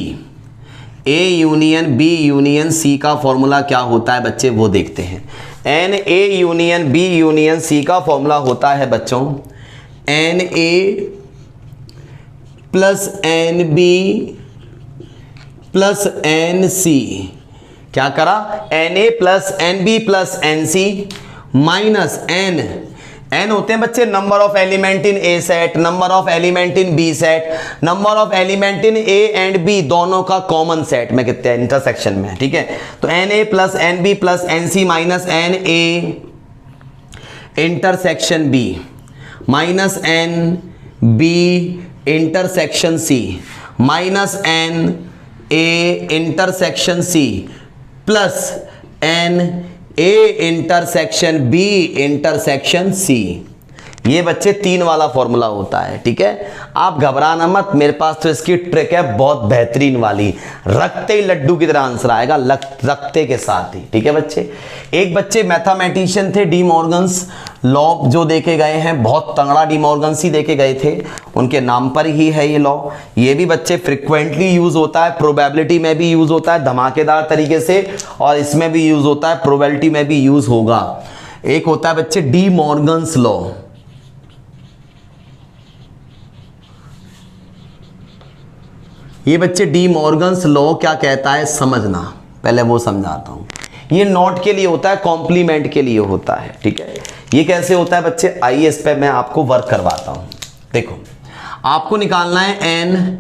A union B union C का फॉर्मूला क्या होता है बच्चे वो देखते हैं। N A union B union C का फॉर्मूला होता है बच्चों n A plus n B plus n C. क्या करा, n A plus n B plus n C minus n, n होते हैं बच्चे number of element in A set, number of element in B set, number of element in A and B दोनों का common set में कितने intersection में, ठीक है। तो n A plus n B plus n C minus n A intersection B minus n B intersection C minus n A intersection C plus n A intersection B intersection C. ये बच्चे 3 वाला formula होता है, ठीक है। आप घबराना मत, मेरे पास तो इसकी ट्रिक है बहुत बेहतरीन वाली, रखते ही लड्डू की तरह आंसर आएगा, रखते के साथ ही, ठीक है बच्चे। एक बच्चे मैथमेटिशियन थे, डी मॉर्गन्स लॉ जो देके गए हैं, बहुत तगड़ा डी मॉर्गन्स ही देके गए थे, उनके नाम पर ही है ये लॉ। ये भी बच्चे फ्रिक्वेंटली यूज होता है, प्रोबेबिलिटी में भी यूज होता है धमाकेदार तरीके से, और इसमें भी यूज होता है, प्रोबेबिलिटी में भी यूज होगा। एक होता है बच्चे डी मॉर्गन्स लॉ, ये बच्चे डी मॉर्गन्स लॉ क्या कहता है समझना, पहले वो समझाता हूं। ये नॉट के लिए होता है, कॉम्प्लीमेंट के लिए होता है, ठीक है। ये कैसे होता है बच्चे, आइए इस पे मैं आपको वर्क करवाता हूं। देखो आपको निकालना है एन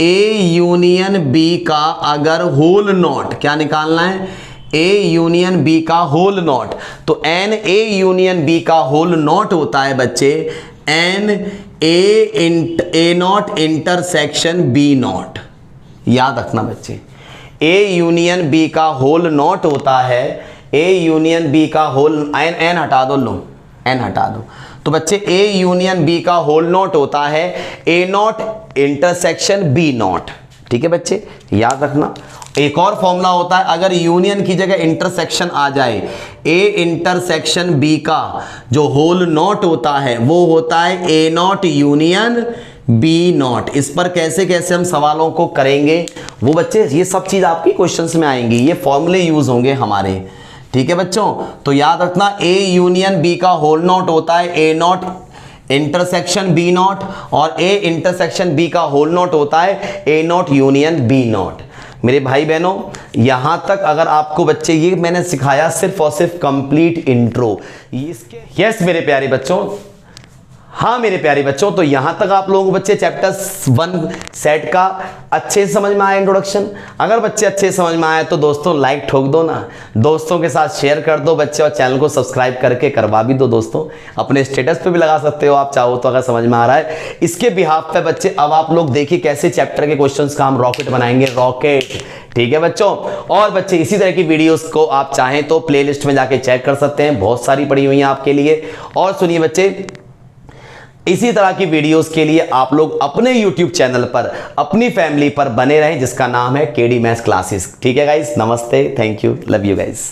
ए यूनियन बी का अगर होल नॉट, क्या निकालना है, ए यूनियन बी का होल नॉट। तो एन ए यूनियन बी का होल नॉट होता है बच्चे n A not intersection B not. याद रखना बच्चे, ए यूनियन बी का होल नॉट होता है, ए यूनियन बी का होल, एन हटा दो, लो एन हटा दो। तो बच्चे ए यूनियन बी का होल नॉट होता है A not intersection B not, ठीक है बच्चे, याद रखना। एक और फॉर्मूला होता है, अगर यूनियन की जगह इंटरसेक्शन आ जाए, ए इंटरसेक्शन बी का जो होल नॉट होता है वो होता है A not union B not. इस पर कैसे कैसे हम सवालों को करेंगे वो बच्चे, ये सब चीज आपकी क्वेश्चंस में आएंगी, ये फॉर्मूले यूज होंगे हमारे, ठीक है बच्चों। तो याद रखना, ए यूनियन बी का होल नॉट होता है A not intersection B not, और ए इंटरसेक्शन बी का होल नॉट होता है A not union B not. मेरे भाई बहनों, यहां तक अगर आपको बच्चे, ये मैंने सिखाया सिर्फ और सिर्फ कंप्लीट इंट्रो, इसके यस मेरे प्यारे बच्चों, हाँ मेरे प्यारे बच्चों, तो यहां तक आप लोगों को बच्चे चैप्टर 1 सेट का अच्छे से समझ में आया इंट्रोडक्शन। अगर बच्चे अच्छे से समझ में आए तो दोस्तों लाइक ठोक दो ना, दोस्तों के साथ शेयर कर दो बच्चे, और चैनल को सब्सक्राइब करके करवा भी दो दोस्तों, अपने स्टेटस पे भी लगा सकते हो आप चाहो तो, अगर समझ में आ रहा है। इसके बिहाफ पे बच्चे अब आप लोग देखिए कैसे चैप्टर के क्वेश्चंस का हम रॉकेट बनाएंगे, रॉकेट, ठीक है बच्चों। और बच्चे इसी तरह की वीडियोस को आप चाहें तो प्लेलिस्ट में जाके चेक कर सकते हैं, बहुत सारी पड़ी हुई हैं आपके लिए। और सुनिए बच्चे, इसी तरह की वीडियोस के लिए आप लोग अपने YouTube चैनल पर अपनी फैमिली पर बने रहें, जिसका नाम है केडी मैथ्स क्लासेस, ठीक है गाइस। नमस्ते, thank you, love you guys.